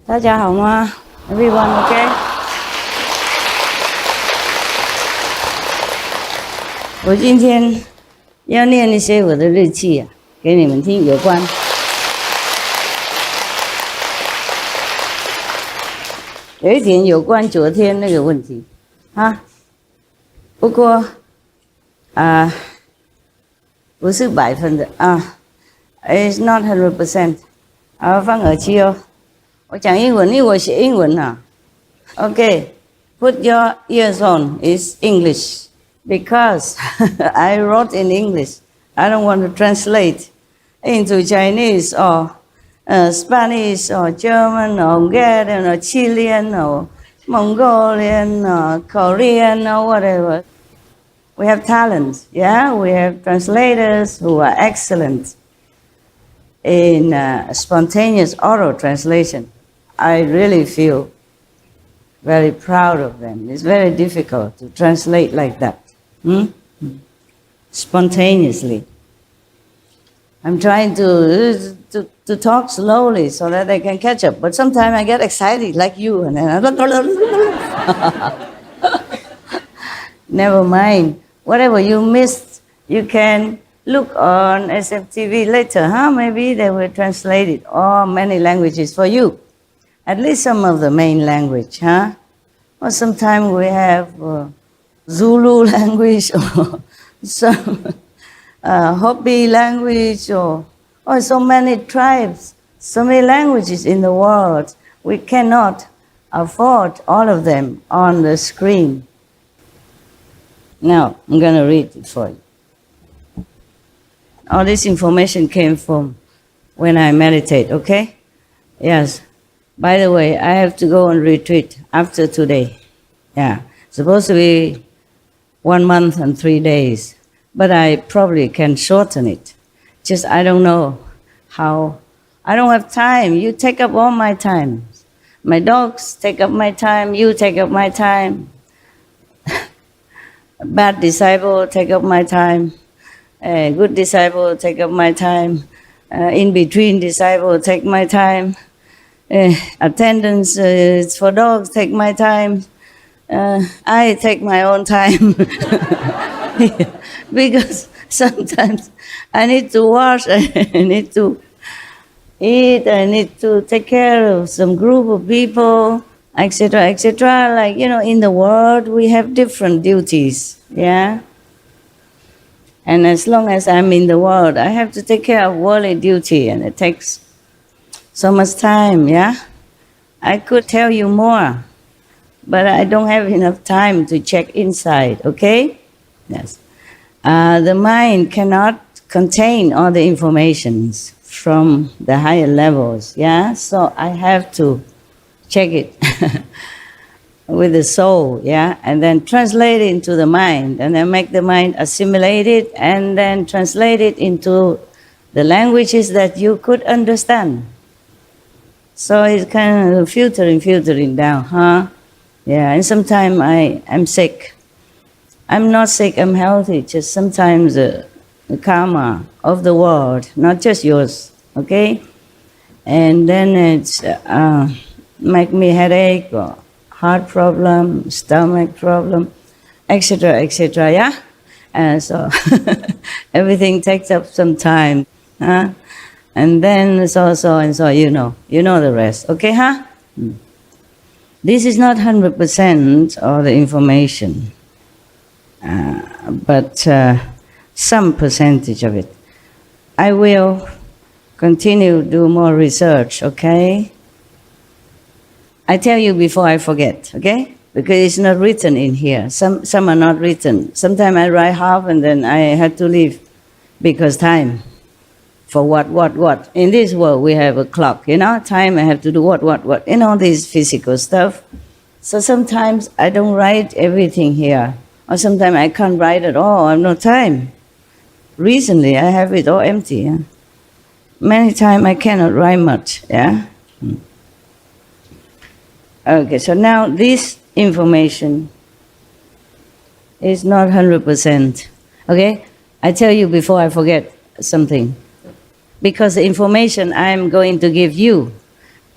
大家好吗 ？Everyone OK？ 我今天要念一些我的日记啊，给你们听，有关。有一点有关昨天那个问题啊，不过不是100%啊 ，It's not 100%。好，放耳机哦。我讲英文，因为我写英文啊。Okay, put your ears on. It's English because I wrote in English. I don't want to translate into Chinese or Spanish or German or Hungarian or Chilean or Mongolian or Korean or whatever. We have talents, yeah? We have translators who are excellent in spontaneous oral translation. I really feel very proud of them. It's very difficult to translate like that. Spontaneously. I'm trying to talk slowly so that I can catch up. But sometimes I get excited like you and then never mind. Whatever you missed, you can look on SMTV later, huh? Maybe they will translate it all many languages for you. At least some of the main language, huh? Or sometimes we have Zulu language or some Hopi language or so many tribes, so many languages in the world. We cannot afford all of them on the screen. Now, I'm going to read it for you. All this information came from when I meditate, okay? Yes. By the way, I have to go on retreat after today. Yeah. Supposed to be 1 month and 3 days. But I probably can shorten it. Just I don't know how. I don't have time. You take up all my time. My dogs take up my time. You take up my time. Bad disciple take up my time. Good disciple take up my time. In between disciple take my time. Attendance for dogs take my time. I take my own time. Because sometimes I need to wash, I need to eat, I need to take care of some group of people, etc., etc. Like, in the world we have different duties, yeah? And as long as I'm in the world, I have to take care of worldly duty, and it takes so much time, yeah? I could tell you more, but I don't have enough time to check inside, okay? Yes. The mind cannot contain all the informations from the higher levels, yeah? So I have to check it with the soul, yeah? And then translate it into the mind, and then make the mind assimilate it, and then translate it into the languages that you could understand. So it's kind of filtering down, huh? Yeah, and sometimes I'm sick. I'm not sick, I'm healthy. Just sometimes the karma of the world, not just yours, okay? And then it's make me headache or heart problem, stomach problem, etc., etc., yeah? And so everything takes up some time, huh? And then so, you know the rest, okay, huh? This is not 100% of the information, but some percentage of it. I will continue to do more research, okay? I tell you before I forget, okay? Because it's not written in here. Some are not written. Sometimes I write half and then I had to leave because time. For what? In this world we have a clock, time I have to do what, this physical stuff. So sometimes I don't write everything here. Or sometimes I can't write at all, I have no time. Recently I have it all empty, yeah? Many times I cannot write much, yeah? Okay, so now this information is not 100%, okay? I tell you before I forget something. Because the information I'm going to give you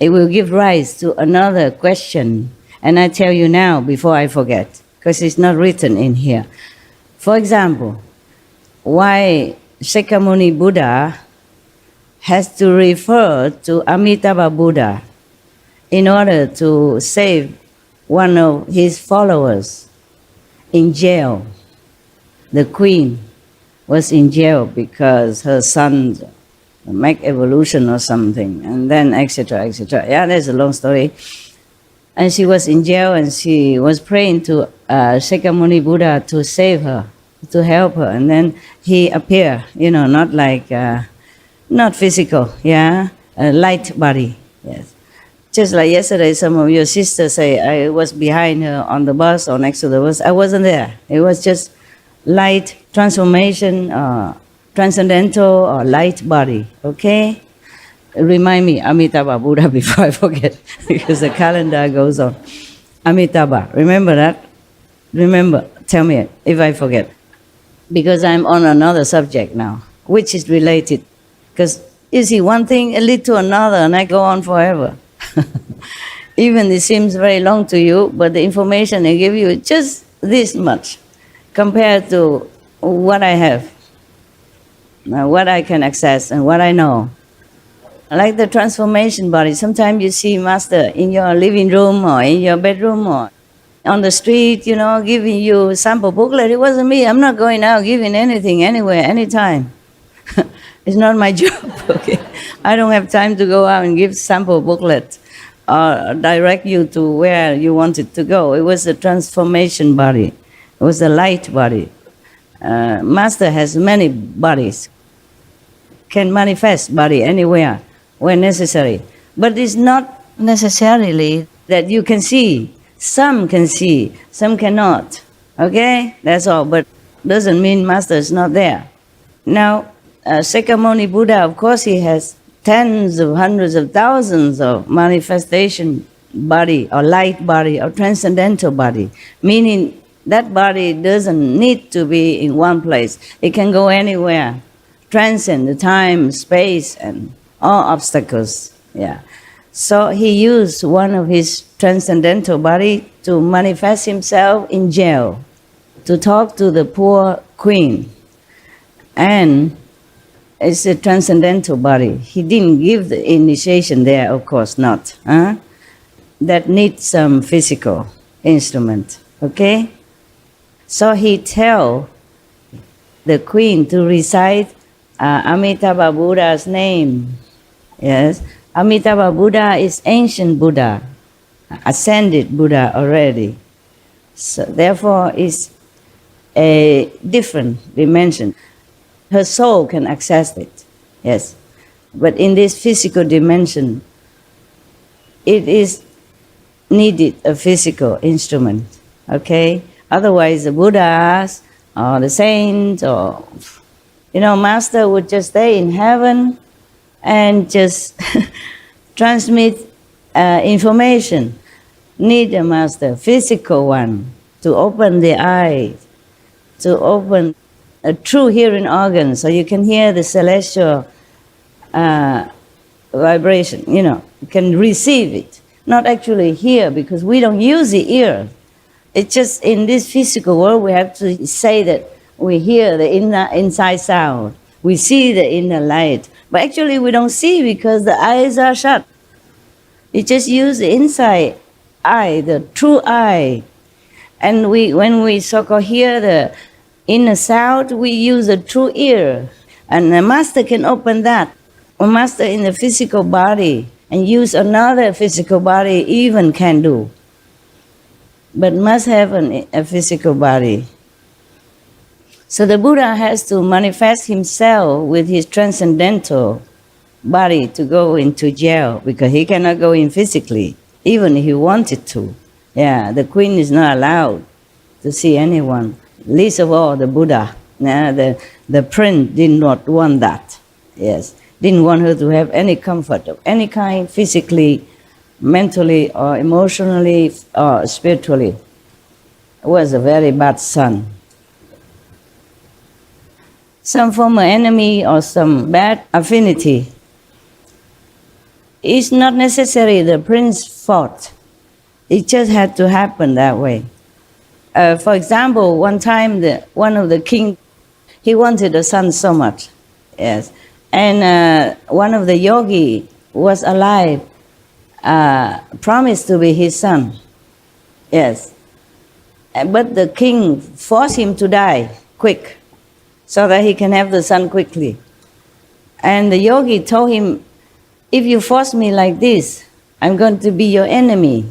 it will give rise to another question. And I tell you now before I forget, because it's not written in here. For example, why Shakyamuni Buddha has to refer to Amitabha Buddha in order to save one of his followers in jail. The queen was in jail because her son make evolution or something, and then etc., etc. Yeah, that's a long story. And she was in jail, and she was praying to Shakyamuni Buddha to save her, to help her. And then he appeared, not like, not physical, a light body, yes. Just like yesterday, some of your sisters say, I was behind her on the bus or next to the bus. I wasn't there. It was just light transformation, transcendental or light body, okay? Remind me, Amitabha Buddha, before I forget, because the calendar goes on. Amitabha, remember that? Remember, tell me if I forget. Because I'm on another subject now, which is related. Because you see, one thing lead to another, and I go on forever. Even it seems very long to you, but the information I give you is just this much compared to what I have, what I can access and what I know. Like the transformation body, sometimes you see Master in your living room or in your bedroom or on the street, giving you sample booklet. It wasn't me. I'm not going out giving anything anywhere, anytime. It's not my job, okay? I don't have time to go out and give sample booklet or direct you to where you wanted to go. It was a transformation body. It was a light body. Master has many bodies, can manifest body anywhere when necessary. But it's not necessarily that you can see. Some can see, some cannot. Okay? That's all. But doesn't mean Master is not there. Now, Shakyamuni Buddha, of course, he has tens of hundreds of thousands of manifestation body or light body or transcendental body, meaning that body doesn't need to be in one place. It can go anywhere, transcend the time, space, and all obstacles. Yeah. So he used one of his transcendental body to manifest himself in jail, to talk to the poor queen. And it's a transcendental body. He didn't give the initiation there, of course not. That needs some physical instrument, okay? So he tell the queen to recite Amitabha Buddha's name. Yes, Amitabha Buddha is ancient Buddha, ascended Buddha already. So therefore, it's a different dimension. Her soul can access it, yes. But in this physical dimension, it is needed a physical instrument, okay? Otherwise, the Buddhas or the saints or, Master would just stay in heaven and just transmit information. Need a Master, physical one, to open the eyes, to open a true hearing organ, so you can hear the celestial vibration, you can receive it. Not actually hear, because we don't use the ear. It's just in this physical world we have to say that we hear the inside sound, we see the inner light. But actually we don't see because the eyes are shut. You just use the inside eye, the true eye. And when we so-called hear the inner sound, we use the true ear. And the Master can open that. A Master in the physical body and use another physical body even can do. But must have a physical body. So the Buddha has to manifest himself with his transcendental body to go into jail, because he cannot go in physically, even if he wanted to. Yeah, the queen is not allowed to see anyone, least of all the Buddha. The prince did not want that. Yes, didn't want her to have any comfort of any kind, physically, mentally, or emotionally, or spiritually. Was a very bad son. Some former enemy or some bad affinity it's not necessary the prince's fault. It just had to happen that way. For example, one time one of the king, he wanted a son so much, yes, and one of the yogi was alive, promised to be his son, yes, but the king forced him to die quick, so that he can have the son quickly. And the yogi told him, if you force me like this, I'm going to be your enemy.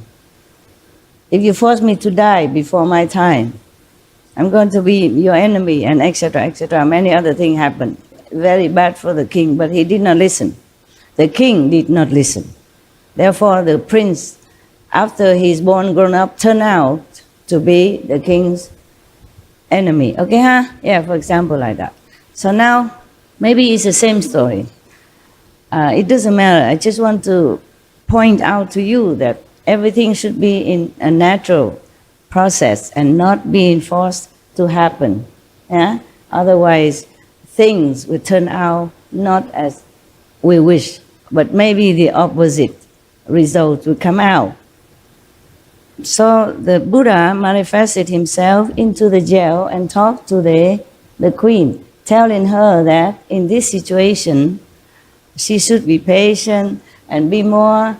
If you force me to die before my time, I'm going to be your enemy, and etc., etc. Many other things happened. Very bad for the king, but he did not listen. The king did not listen. Therefore, the prince, after he's born, grown up, turned out to be the king's enemy. Okay, huh? Yeah, for example, like that. So now, maybe it's the same story. It doesn't matter. I just want to point out to you that everything should be in a natural process and not being forced to happen. Yeah? Otherwise, things will turn out not as we wish, but maybe the opposite result will come out. So the Buddha manifested himself into the jail and talked to the queen, telling her that in this situation, she should be patient and be more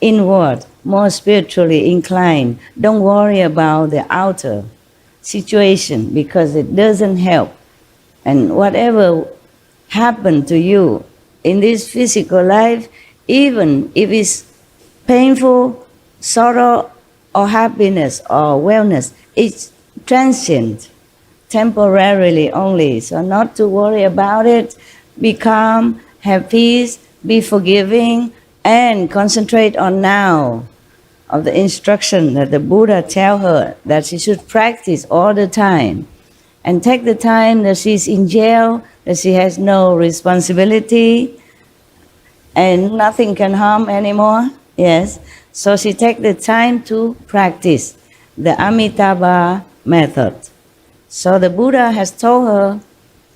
inward, more spiritually inclined. Don't worry about the outer situation because it doesn't help. And whatever happened to you in this physical life, even if it's painful, sorrow, or happiness, or wellness, it's transient, temporarily only. So not to worry about it, be calm, have peace, be forgiving, and concentrate on now of the instruction that the Buddha tell her that she should practice all the time. And take the time that she's in jail, that she has no responsibility, and nothing can harm anymore. Yes. So she take the time to practice the Amitabha method. So the Buddha has told her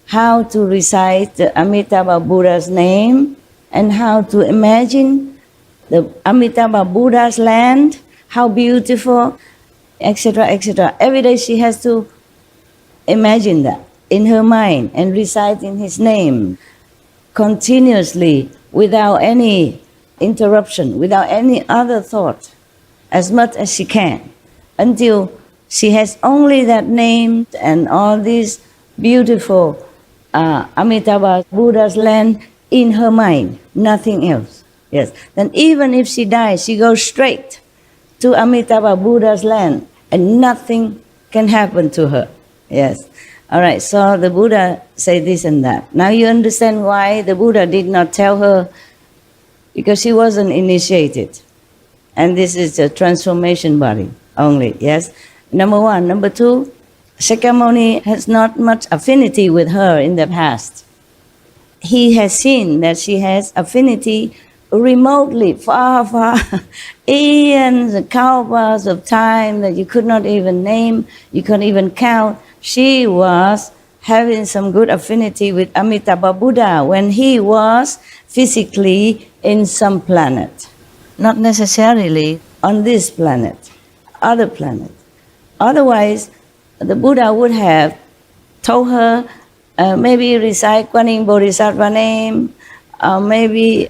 how to recite the Amitabha Buddha's name and how to imagine the Amitabha Buddha's land, how beautiful, etc., etc. Every day she has to imagine that in her mind and reciting his name continuously without any interruption, without any other thought, as much as she can, until she has only that name and all these beautiful Amitabha Buddha's land in her mind, nothing else. Yes. Then even if she dies, she goes straight to Amitabha Buddha's land and nothing can happen to her. Yes. All right, so the Buddha said this and that. Now you understand why the Buddha did not tell her, because she wasn't initiated. And this is a transformation body only, yes? Number one. Number two, Shakyamuni has not much affinity with her in the past. He has seen that she has affinity remotely, far, far, eons and kalpas of time that you could not even name, you couldn't even count. She was having some good affinity with Amitabha Buddha when he was physically in some planet. Not necessarily on this planet, other planet. Otherwise, the Buddha would have told her, maybe recite Guanyin Bodhisattva name, maybe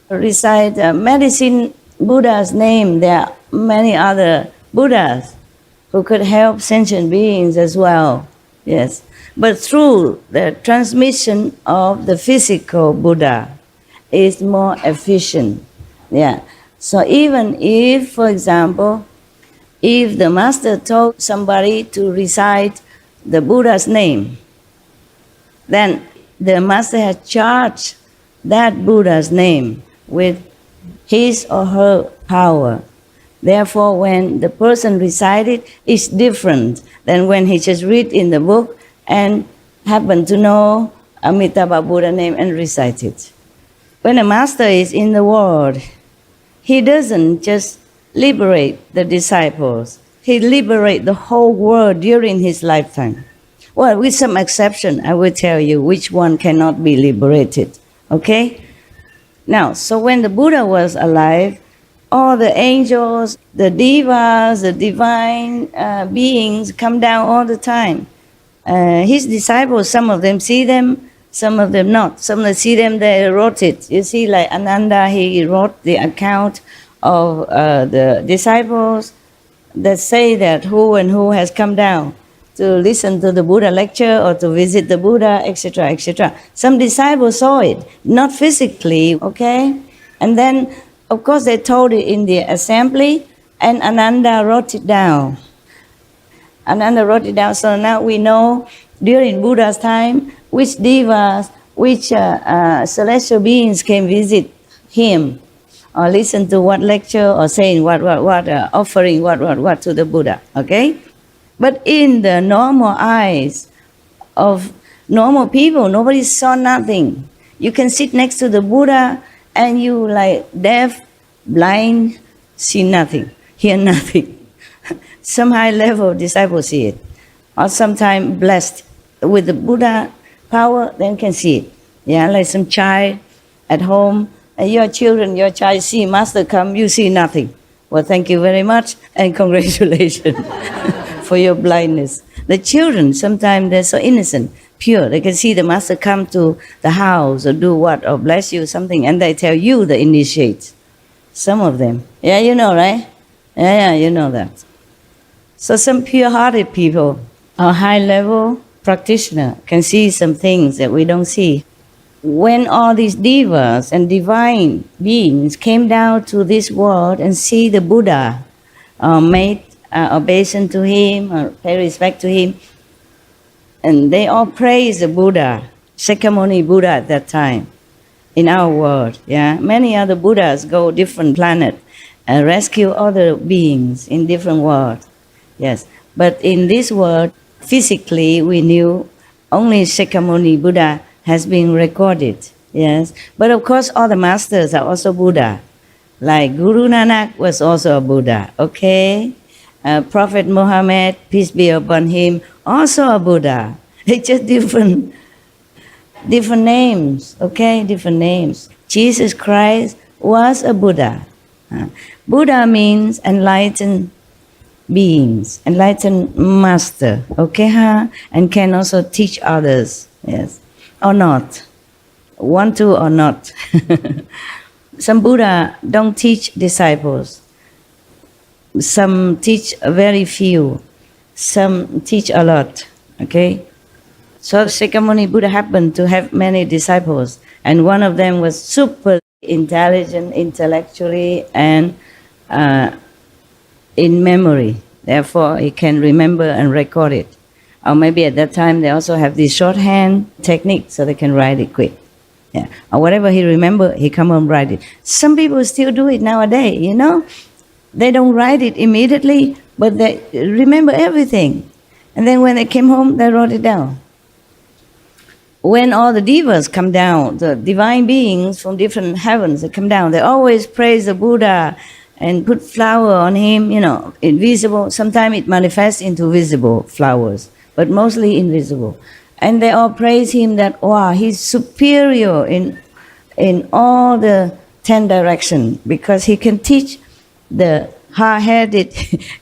recite medicine Buddha's name. There are many other Buddhas who could help sentient beings as well. Yes. But through the transmission of the physical Buddha is more efficient. Yeah. So even if, for example, if the master told somebody to recite the Buddha's name, then the master has charged that Buddha's name with his or her power. Therefore, when the person recited, it's different than when he just read in the book and happen to know Amitabha Buddha name and recite it. When a master is in the world, he doesn't just liberate the disciples. He liberates the whole world during his lifetime. Well, with some exception, I will tell you which one cannot be liberated. Okay? Now, so when the Buddha was alive, all the angels, the devas, the divine beings come down all the time. His disciples, some of them see them, some of them not. Some of them see them, they wrote it. You see, like Ananda, he wrote the account of the disciples that say that who and who has come down to listen to the Buddha lecture or to visit the Buddha, etc., etc. Some disciples saw it, not physically, okay? And then, of course, they told it in the assembly, and Ananda wrote it down. Ananda wrote it down, so now we know during Buddha's time which devas, which celestial beings can visit him, or listen to what lecture, or saying what, offering what to the Buddha, okay? But in the normal eyes of normal people, nobody saw nothing. You can sit next to the Buddha and you like deaf, blind, see nothing, hear nothing. Some high level disciples see it, or sometimes blessed with the Buddha power, then can see it. Yeah, like some child at home, and your children, your child see master come, you see nothing. Well, thank you very much and congratulations for your blindness. The children, sometimes they're so innocent, pure. They can see the master come to the house or do what, or bless you something, and they tell you the initiates. Some of them. Yeah, you know, right? Yeah, you know that. So some pure-hearted people or high-level practitioner can see some things that we don't see. When all these devas and divine beings came down to this world and see the Buddha, made obeisance to him, or pay respect to him, and they all praise the Buddha, Shakyamuni Buddha at that time, in our world. Yeah, many other Buddhas go different planet and rescue other beings in different worlds. Yes, but in this world, physically we knew only Shakyamuni Buddha has been recorded. Yes, but of course all the masters are also Buddha. Like Guru Nanak was also a Buddha. Okay, Prophet Muhammad, peace be upon him, also a Buddha. It's just different names. Okay, different names. Jesus Christ was a Buddha. Buddha means enlightened beings, enlightened master, okay, and can also teach others, yes, or not, want to or not. Some Buddha don't teach disciples. Some teach very few. Some teach a lot, okay. So Shakyamuni Buddha happened to have many disciples, and one of them was super intelligent intellectually and in memory. Therefore, he can remember and record it. Or maybe at that time they also have this shorthand technique, so they can write it quick. Yeah. Or whatever he remember, he come home write it. Some people still do it nowadays, you know. They don't write it immediately, but they remember everything. And then when they came home, they wrote it down. When all the devas come down, the divine beings from different heavens, they come down, they always praise the Buddha and put flower on him, you know, invisible. Sometimes it manifests into visible flowers, but mostly invisible. And they all praise him that, wow, he's superior in all the 10 directions, because he can teach the hard-headed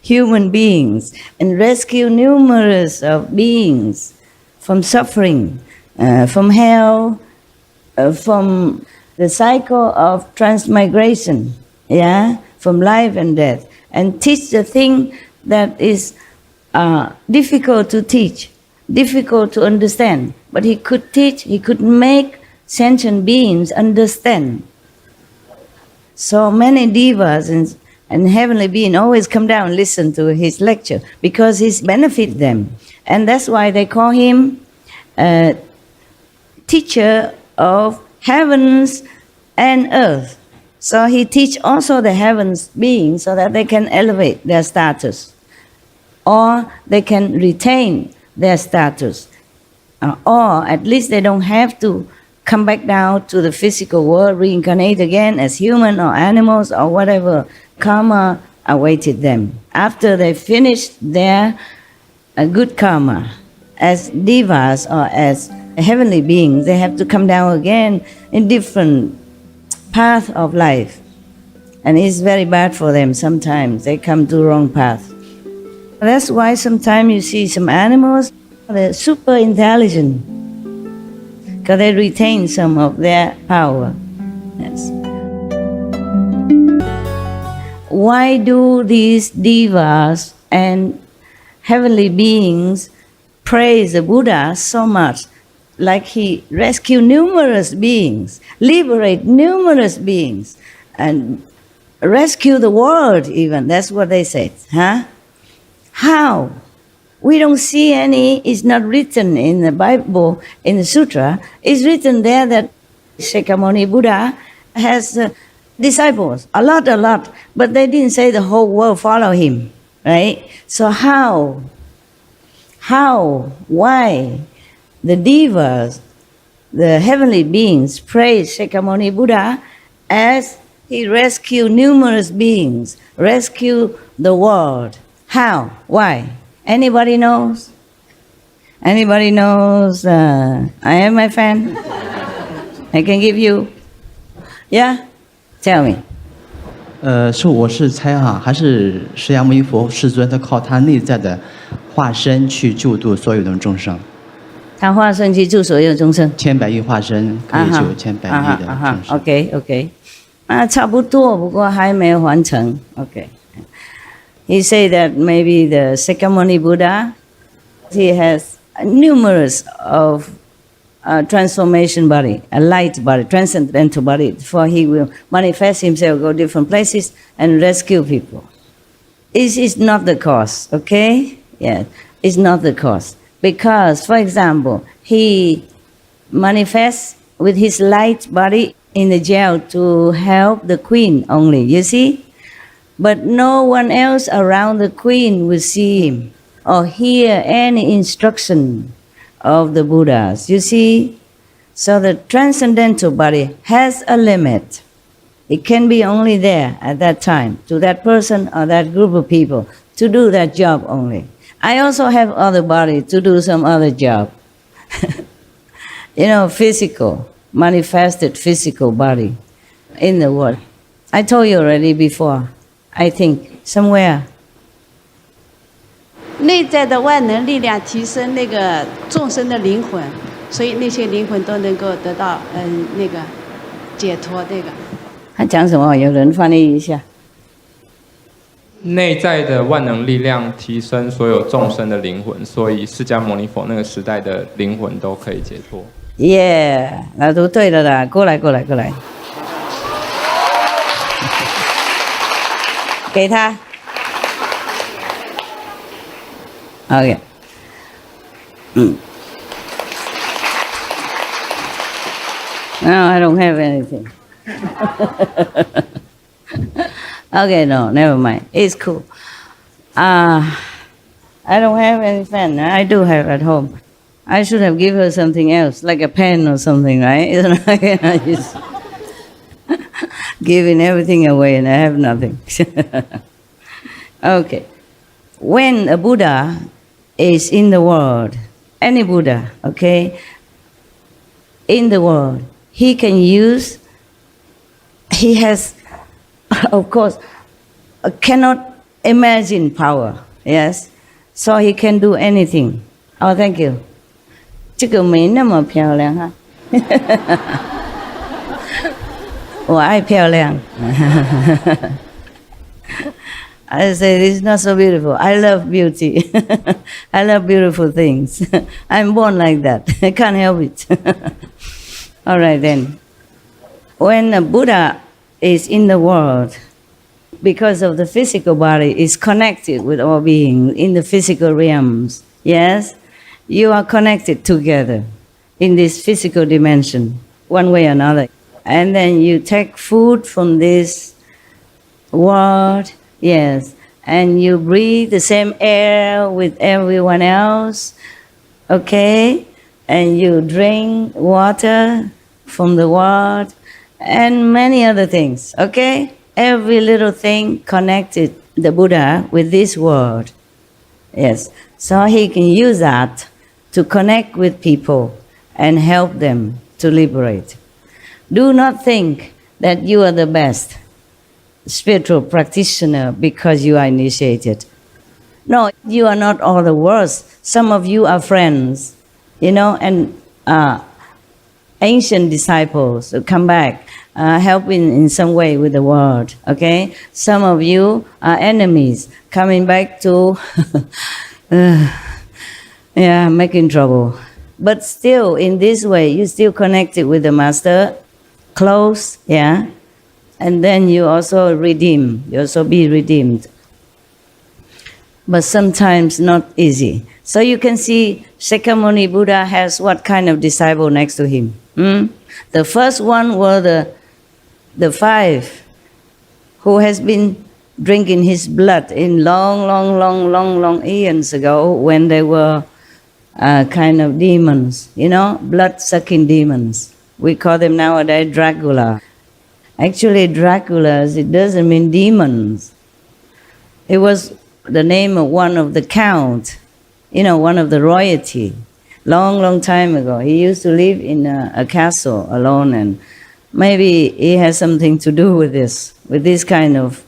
human beings and rescue numerous of beings from suffering, from hell, from the cycle of transmigration, yeah, from life and death, and teach the thing that is difficult to teach, difficult to understand. But he could teach, he could make sentient beings understand. So many devas and heavenly beings always come down and listen to his lecture, because he benefits them. And that's why they call him teacher of heavens and earth. So he teach also the heavens beings so that they can elevate their status, or they can retain their status, or at least they don't have to come back down to the physical world, reincarnate again as human or animals or whatever karma awaited them. After they finish their good karma as devas or as heavenly beings, they have to come down again in different path of life. And it's very bad for them sometimes. They come to wrong path. That's why sometimes you see some animals, they're super intelligent because they retain some of their power. Yes. Why do these devas and heavenly beings praise the Buddha so much? Like he rescued numerous beings, liberate numerous beings, and rescue the world even. That's what they say. Huh? How? We don't see any. It's not written in the Bible, in the Sutra. It's written there that Shakyamuni Buddha has disciples, a lot, but they didn't say the whole world follow him, right? So how? Why? The devas, the heavenly beings, praise Shakyamuni Buddha as he rescued numerous beings, rescued the world. How? Why? Anybody knows? Anybody knows? I am my fan. I can give you. Yeah? Tell me. 我是猜哈，还是释迦牟尼佛世尊他靠他内在的化身去救度所有的众生。他化身去救所有众生。千百亿化身可以救千百亿的众生。OK， 差不多，不过还没有完成。OK。He said that maybe the Shakyamuni Buddha, he has numerous of transformation body, a light body, transcendental body, for he will manifest himself, go different places and rescue people. It's not the cause, okay? Yeah, it's not the cause. Because, for example, he manifests with his light body in the jail to help the queen only, you see? But no one else around the queen will see him or hear any instruction of the Buddhas, you see? So the transcendental body has a limit. It can be only there at that time, to that person or that group of people, to do that job only. I also have other body to do some other job. Physical, manifested physical body in the world. I told you already before, I think, somewhere. 内在的万能力量提升那个众生的灵魂，所以那些灵魂都能够得到那个解脱。这个他讲什么？有人翻译一下。内在的万能力量提升所有众生的灵魂，所以释迦牟尼佛那个时代的灵魂都可以解脱。那都对了啦，过来。给他。OK。No, I don't have anything. Okay, no, never mind. It's cool. I don't have any pen. I do have at home. I should have given her something else, like a pen or something, right? I just giving everything away and I have nothing. Okay. When a Buddha is in the world, any Buddha, okay, in the world, he has, of course, cannot imagine power, yes? So he can do anything. Oh, thank you. 这个没那么漂亮哈。我爱漂亮。I say this is not so beautiful. I love beauty. I love beautiful things. I'm born like that. I can't help it. All right then. When a Buddha is in the world, because of the physical body, is connected with all beings in the physical realms. Yes? You are connected together in this physical dimension, one way or another. And then you take food from this world, yes, and you breathe the same air with everyone else, okay? And you drink water from the world and many other things, okay? Every little thing connected the Buddha with this world, yes. So he can use that to connect with people and help them to liberate. Do not think that you are the best spiritual practitioner because you are initiated. No, you are not all the worst. Some of you are friends, and ancient disciples who come back, helping in some way with the world, okay? Some of you are enemies coming back to, making trouble. But still, in this way, you still connected with the Master, close, and then you also redeem, you also be redeemed. But sometimes not easy. So you can see Shakyamuni Buddha has what kind of disciple next to him? The first one were the 5 who has been drinking his blood in long eons ago when they were kind of demons, blood-sucking demons. We call them nowadays Dracula. Actually, Draculas, it doesn't mean demons. It was the name of one of the count, one of the royalty. Long time ago. He used to live in a castle alone, and maybe he has something to do with this kind of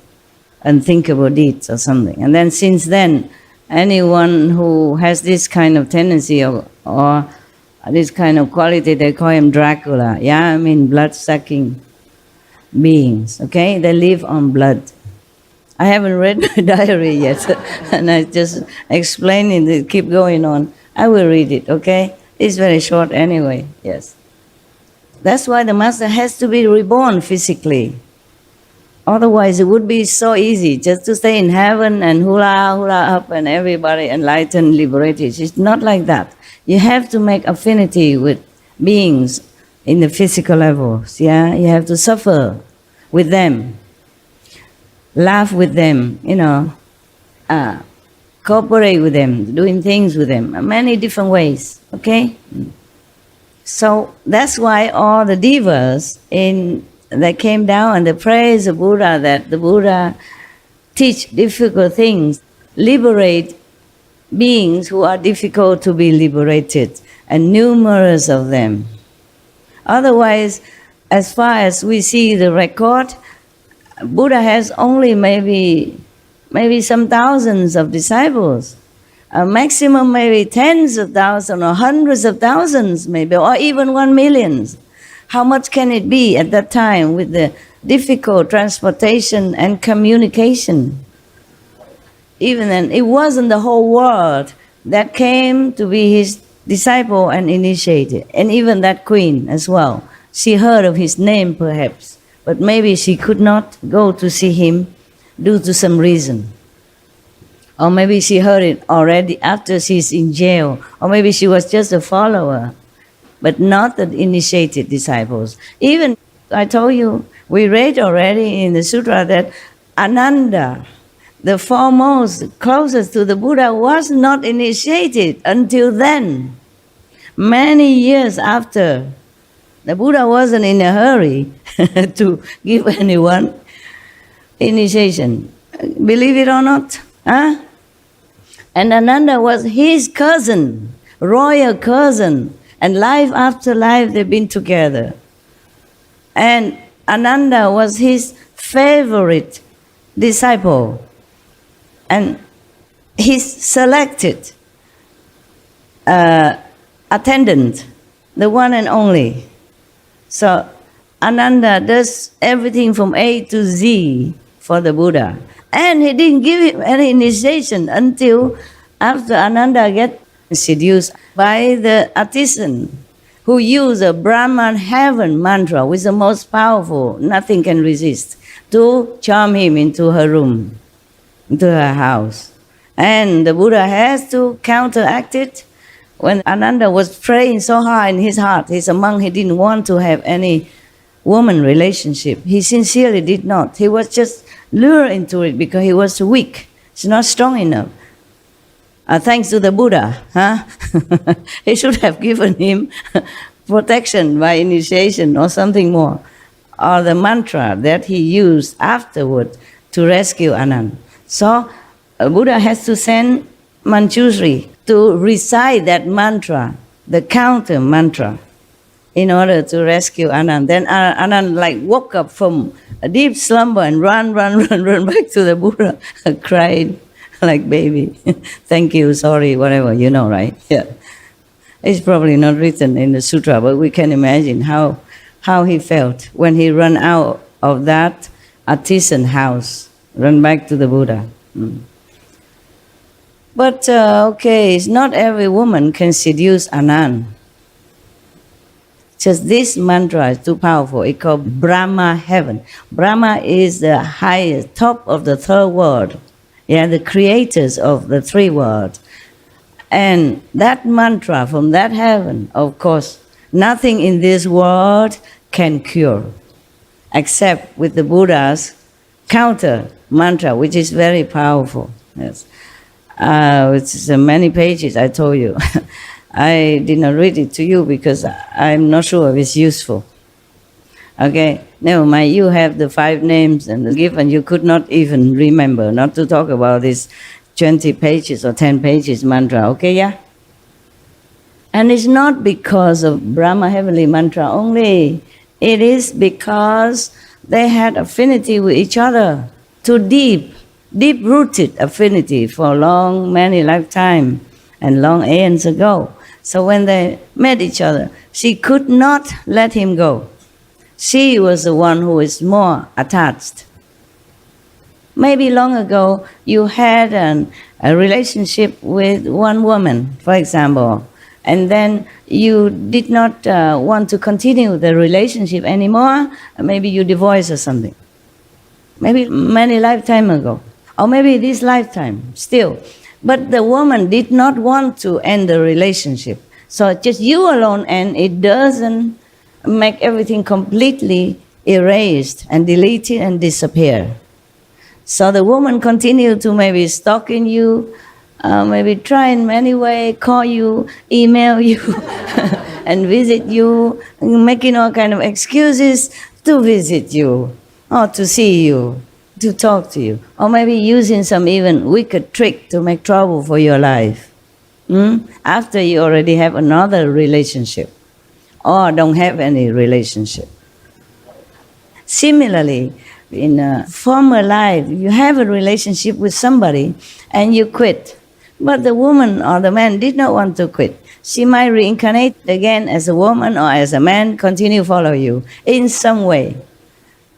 unthinkable deeds or something. And then since then, anyone who has this kind of tendency or this kind of quality, they call him Dracula. Blood-sucking beings, okay? They live on blood. I haven't read my diary yet, and I just explaining it, keep going on. I will read it, okay? It's very short anyway, yes. That's why the Master has to be reborn physically. Otherwise, it would be so easy just to stay in heaven and hula up and everybody enlightened, liberated. It's not like that. You have to make affinity with beings in the physical levels, You have to suffer with them, laugh with them, cooperate with them, doing things with them, many different ways, okay? So that's why all the devas that came down and they praise the Buddha, that the Buddha teach difficult things, liberate beings who are difficult to be liberated, and numerous of them. Otherwise, as far as we see the record, Buddha has only maybe some thousands of disciples, maximum maybe tens of thousands or hundreds of thousands maybe, or even 1 million. How much can it be at that time with the difficult transportation and communication? Even then, it wasn't the whole world that came to be his disciple and initiated, and even that queen as well. She heard of his name perhaps, but maybe she could not go to see him due to some reason. Or maybe she heard it already after she's in jail, or maybe she was just a follower, but not the initiated disciples. Even, I told you, we read already in the sutra that Ananda, the foremost, closest to the Buddha, was not initiated until then. Many years after, the Buddha wasn't in a hurry to give anyone initiation. Believe it or not, huh? And Ananda was his cousin, royal cousin, and life after life they've been together. And Ananda was his favorite disciple, and his selected attendant, the one and only. So Ananda does everything from A to Z for the Buddha. And he didn't give him any initiation until after Ananda get seduced by the artisan who used a Brahman heaven mantra, which is the most powerful, nothing can resist, to charm him into her room, into her house. And the Buddha has to counteract it. When Ananda was praying so hard in his heart, he's a monk, he didn't want to have any woman relationship. He sincerely did not. He was just lured into it because he was weak. He's not strong enough. Thanks to the Buddha, huh? He should have given him protection by initiation or something more, or the mantra that he used afterward to rescue Ananda. So Buddha has to send Manjushri to recite that mantra, the counter mantra, in order to rescue Anand. Then Anand like woke up from a deep slumber and run back to the Buddha, cried like baby. Thank you, sorry, whatever, you know, right? Yeah. It's probably not written in the sutra, but we can imagine how he felt when he ran out of that artisan house, run back to the Buddha. But okay, not every woman can seduce Anand. Just this mantra is too powerful. It's called Brahma heaven. Brahma is the highest, top of the third world. Yeah, the creators of the three worlds. And that mantra from that heaven, of course, nothing in this world can cure, except with the Buddha's counter mantra, which is very powerful. Yes. It's many pages, I told you. I did not read it to you because I'm not sure if it's useful. Okay, never mind, you have the 5 names and the gift, and you could not even remember, not to talk about this 20 pages or 10 pages mantra, okay, yeah? And it's not because of Brahma heavenly mantra only. It is because they had affinity with each other, too deep-rooted affinity for long, many lifetimes and long aeons ago. So when they met each other, she could not let him go. She was the one who is more attached. Maybe long ago you had a relationship with one woman, for example, and then you did not want to continue the relationship anymore. Maybe you divorced or something. Maybe many lifetimes ago, or maybe this lifetime still. But the woman did not want to end the relationship. So just you alone, and it doesn't make everything completely erased and deleted and disappear. So the woman continued to maybe stalking you, maybe try in many ways, call you, email you, and visit you, making all kind of excuses to visit you, or to see you, to talk to you, or maybe using some even wicked trick to make trouble for your life. After you already have another relationship, or don't have any relationship. Similarly, in a former life, you have a relationship with somebody and you quit. But the woman or the man did not want to quit. She might reincarnate again as a woman or as a man, continue follow you in some way.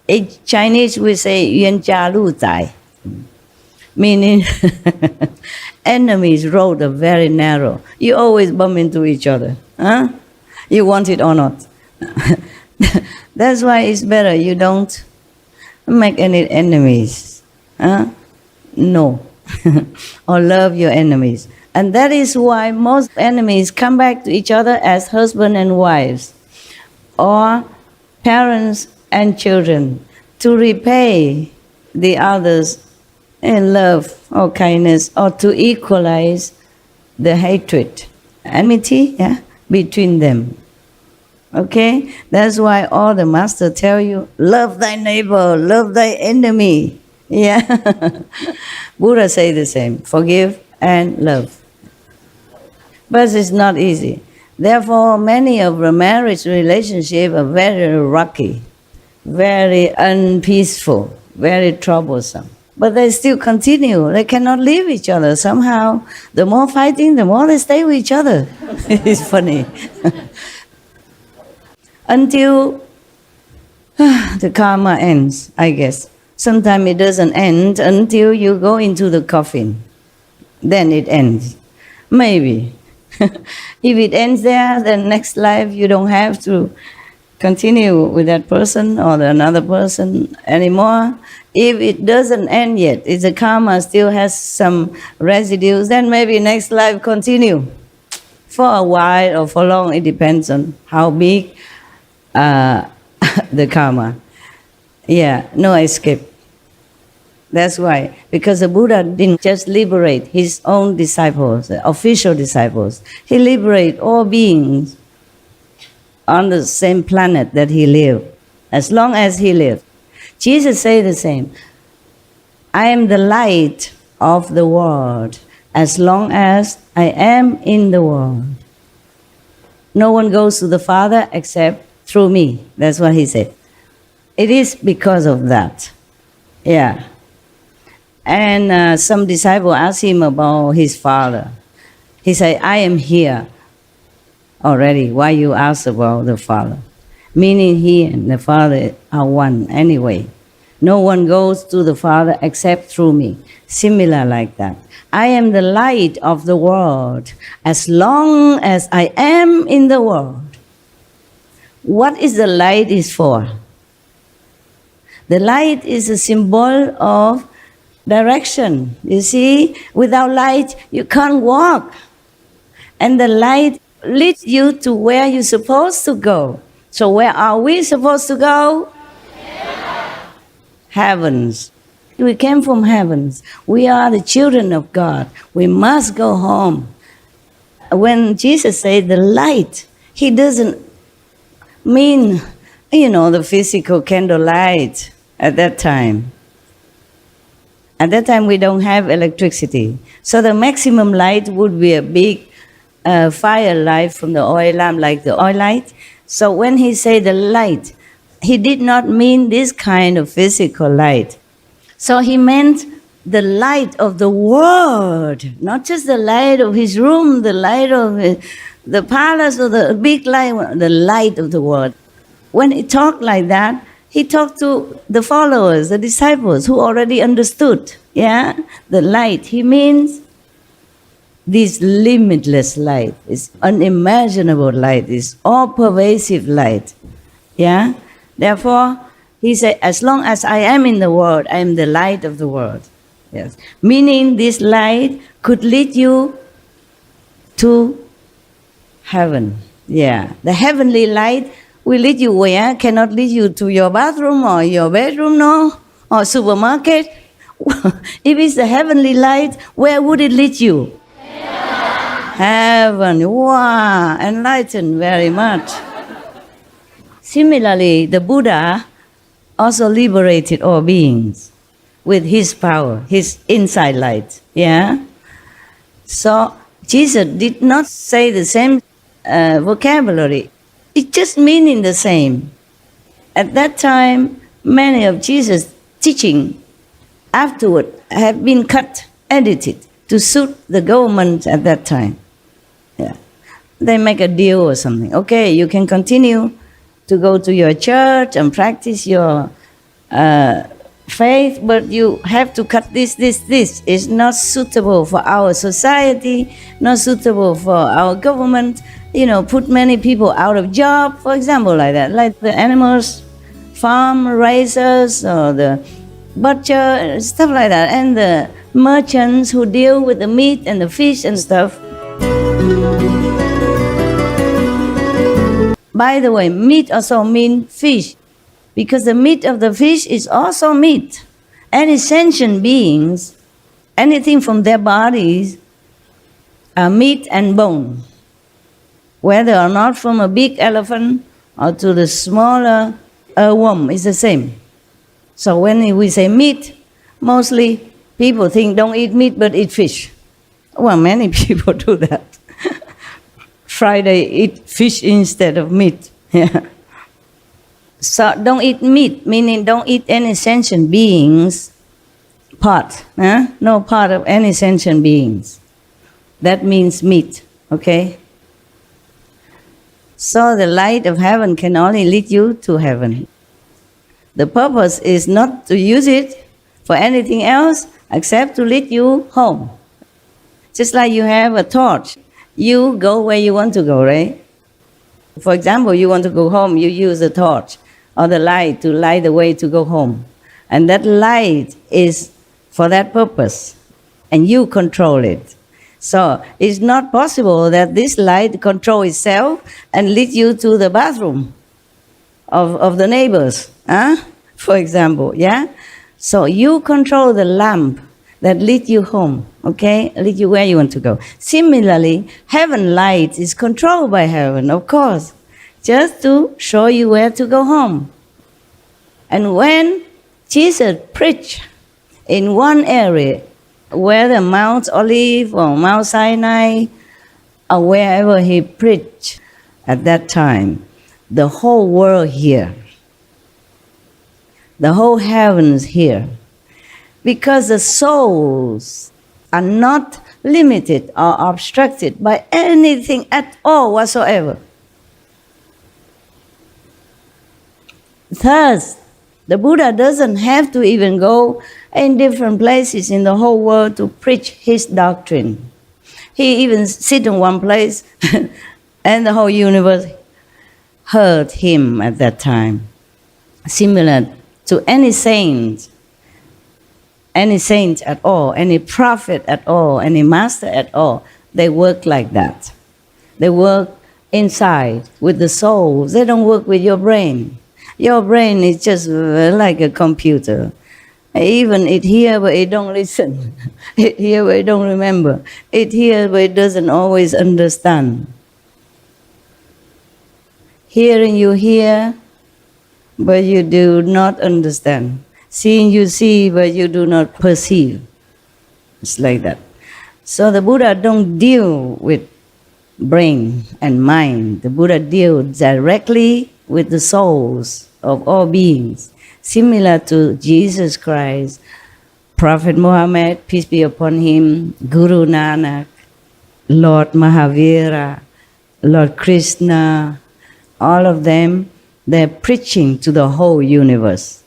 In Chinese we say yuan jia lu zai, meaning enemies road are very narrow. You always bump into each other. Huh? You want it or not. That's why it's better you don't make any enemies. Huh? No. Or love your enemies. And that is why most enemies come back to each other as husband and wives, or parents and children, to repay the others in love or kindness, or to equalize the hatred, enmity, between them. Okay? That's why all the masters tell you, love thy neighbor, love thy enemy. Yeah. Buddha say the same, forgive and love. But it's not easy. Therefore, many of the marriage relationships are very rocky, very unpeaceful, very troublesome. But they still continue. They cannot leave each other. Somehow, the more fighting, the more they stay with each other. It's funny. Until the karma ends, I guess. Sometimes it doesn't end until you go into the coffin. Then it ends. Maybe. If it ends there, then next life you don't have to continue with that person or another person anymore. If it doesn't end yet, if the karma still has some residues, then maybe next life continue. For a while or for long, it depends on how big the karma. Yeah, no escape. That's why, because the Buddha didn't just liberate his own disciples, the official disciples. He liberated all beings on the same planet that he lived, as long as he lived. Jesus said the same. I am the light of the world as long as I am in the world. No one goes to the Father except through me. That's what he said. It is because of that. Yeah. And some disciple asked him about his father. He said, I am here already. Why you ask about the Father? Meaning he and the Father are one anyway. No one goes to the Father except through me. Similar like that. I am the light of the world as long as I am in the world. What is the light is for? The light is a symbol of direction. You see, without light, you can't walk. And the light leads you to where you're supposed to go. So where are we supposed to go? Heavens. We came from heavens. We are the children of God. We must go home. When Jesus said the light, he doesn't mean, the physical candlelight at that time. At that time, we don't have electricity. So the maximum light would be a big fire light from the oil lamp, like the oil light. So when he said the light, he did not mean this kind of physical light. So he meant the light of the world, not just the light of his room, the light of the palace or the big light, the light of the world. When he talked like that, he talked to the followers, the disciples who already understood, the light. He means this limitless light, this unimaginable light, this all-pervasive light, Therefore, he said, as long as I am in the world, I am the light of the world. Yes. Meaning this light could lead you to heaven. Yeah. The heavenly light will lead you where? Cannot lead you to your bathroom or your bedroom, no? Or supermarket. If it's the heavenly light, where would it lead you? Heaven. Wow. Enlightened very much. Similarly, the Buddha also liberated all beings with his power, his inside light. So Jesus did not say the same vocabulary. It just meaning the same. At that time, many of Jesus' teaching afterward have been cut, edited to suit the government at that time. They make a deal or something. Okay, you can continue to go to your church and practice your faith, but you have to cut this. It's not suitable for our society, not suitable for our government. Put many people out of job, for example, like that. Like the animals, farm raisers, or the butcher, stuff like that. And the merchants who deal with the meat and the fish and stuff. By the way, meat also means fish, because the meat of the fish is also meat. Any sentient beings, anything from their bodies, are meat and bone. Whether or not from a big elephant or to the smaller worm, it's the same. So when we say meat, mostly people think don't eat meat but eat fish. Well, many people do that. Friday eat fish instead of meat. So don't eat meat, meaning don't eat any sentient beings part. No part of any sentient beings. That means meat, okay? So the light of heaven can only lead you to heaven. The purpose is not to use it for anything else except to lead you home. Just like you have a torch. You go where you want to go, right? For example, you want to go home, you use the torch or the light to light the way to go home. And that light is for that purpose, and you control it. So it's not possible that this light control itself and lead you to the bathroom of the neighbors, for example, So you control the lamp that lead you home, okay? Lead you where you want to go. Similarly, heaven light is controlled by heaven, of course, just to show you where to go home. And when Jesus preached in one area, whether Mount Olive or Mount Sinai, or wherever he preached, at that time, the whole world here, the whole heavens here, because the souls are not limited or obstructed by anything at all whatsoever. Thus, the Buddha doesn't have to even go in different places in the whole world to preach his doctrine. He even sit in one place and the whole universe heard him at that time. Similar to any saint at all, any prophet at all, any master at all, they work like that. They work inside with the soul. They don't work with your brain. Your brain is just like a computer. Even it hear, but it don't listen. It hear, but it don't remember. It hear, but it doesn't always understand. Hearing, you hear, but you do not understand. Seeing, you see, but you do not perceive. It's like that. So the Buddha don't deal with brain and mind. The Buddha deals directly with the souls of all beings, similar to Jesus Christ, Prophet Muhammad, peace be upon him, Guru Nanak, Lord Mahavira, Lord Krishna, all of them, they're preaching to the whole universe.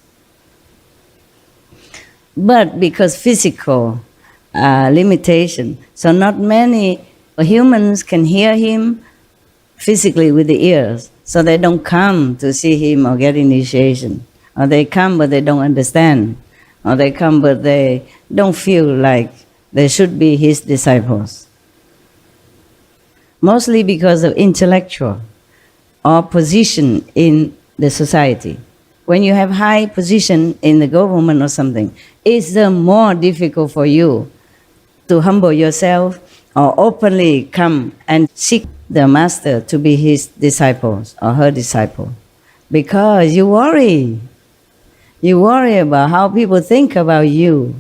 But because physical limitation, so not many humans can hear him physically with the ears, so they don't come to see him or get initiation. Or they come but they don't understand. Or they come but they don't feel like they should be his disciples. Mostly because of intellectual or position in the society. When you have high position in the government or something, it's more difficult for you to humble yourself or openly come and seek the master to be his disciples or her disciple. Because you worry. You worry about how people think about you.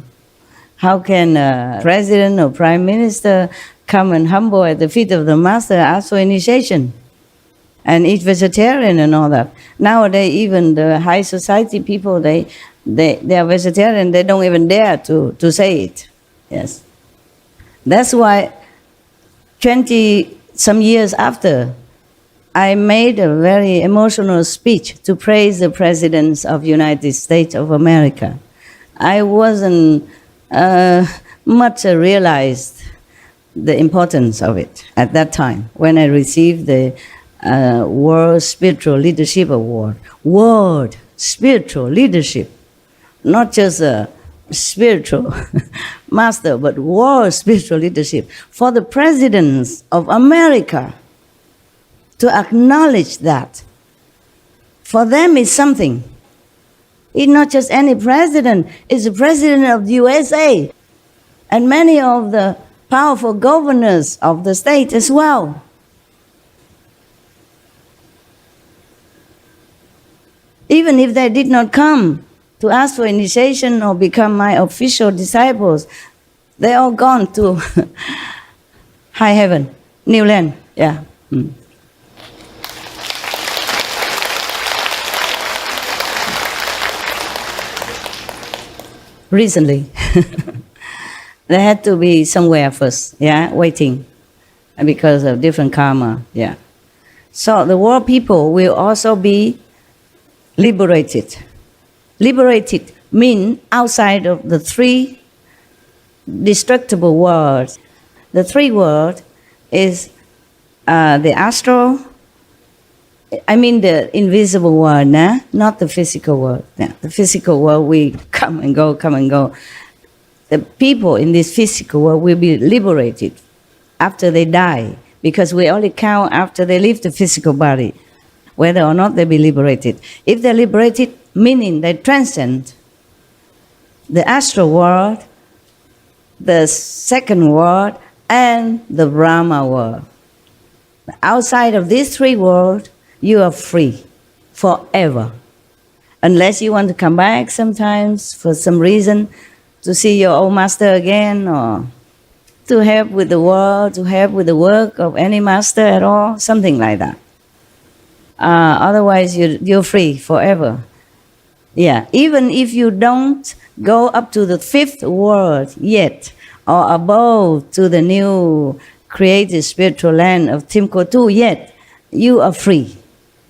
How can a president or prime minister come and humble at the feet of the master, ask for initiation, and eat vegetarian and all that? Nowadays, even the high society people, they are vegetarian. They don't even dare to say it. Yes, that's why 20 some years after, I made a very emotional speech to praise the presidents of United States of America. I wasn't much realized the importance of it at that time when I received the World Spiritual Leadership Award. World Spiritual Leadership, not just a spiritual master, but world spiritual leadership for the presidents of America. To acknowledge that for them is something. It's not just any president, it's the president of the USA and many of the powerful governors of the state as well. Even if they did not come to ask for initiation or become my official disciples, they all gone to high heaven, new land. Yeah. Recently, they had to be somewhere first, yeah, waiting, because of different karma, yeah. So the world people will also be liberated. Liberated means outside of the three destructible worlds. The three worlds is the astral, the invisible world, not the physical world. Yeah. The physical world, we come and go. The people in this physical world will be liberated after they die, because we only count after they leave the physical body, whether or not they be liberated. If they're liberated, meaning they transcend the astral world, the second world, and the Brahma world. Outside of these three worlds, you are free forever. Unless you want to come back sometimes for some reason to see your old master again, or to help with the world, to help with the work of any master at all, something like that. Otherwise, you're free forever. Yeah, even if you don't go up to the fifth world yet, or above to the new created spiritual land of Timbuktu yet, you are free.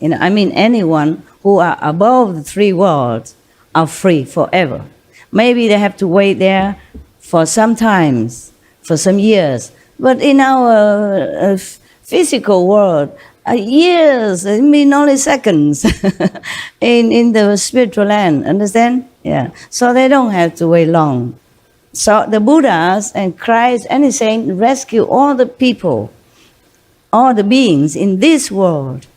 I mean, anyone who are above the three worlds are free forever. Maybe they have to wait there for some times, for some years. But in our physical world, years, I mean only seconds in the spiritual land, understand? Yeah. So they don't have to wait long. So the Buddhas and Christ and the saint rescue all the people, all the beings in this world,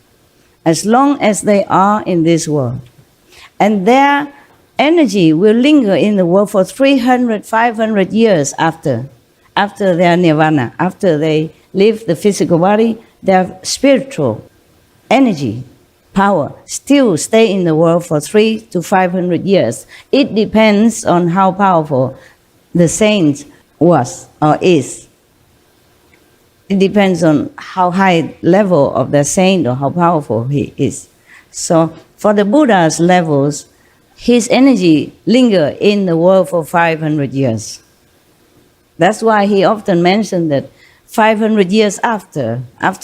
as long as they are in this world. And their energy will linger in the world for 300, 500 years after their nirvana, after they leave the physical body, their spiritual energy, power, still stay in the world for 300 to 500 years. It depends on how powerful the saint was or is. It depends on how high level of the saint or how powerful he is. So for the Buddha's levels, his energy linger in the world for 500 years. That's why he often mentioned that 500 years after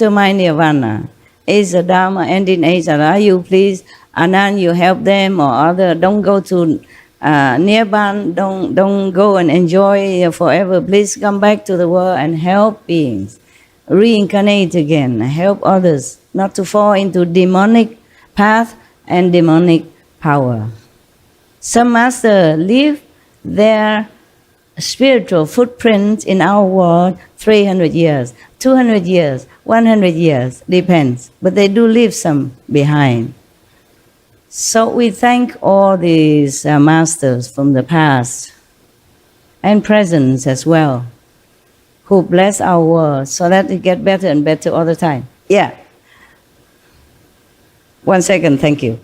my nirvana, is the Dharma ending age, are you please, Anand, you help them or other, don't go to Nirvana, don't go and enjoy forever, please come back to the world and help beings, reincarnate again, help others not to fall into demonic path and demonic power. Some masters leave their spiritual footprint in our world 300 years, 200 years, 100 years, depends. But they do leave some behind. So we thank all these masters from the past and present as well, who bless our world so that it gets better and better all the time. Yeah. 1 second, thank you.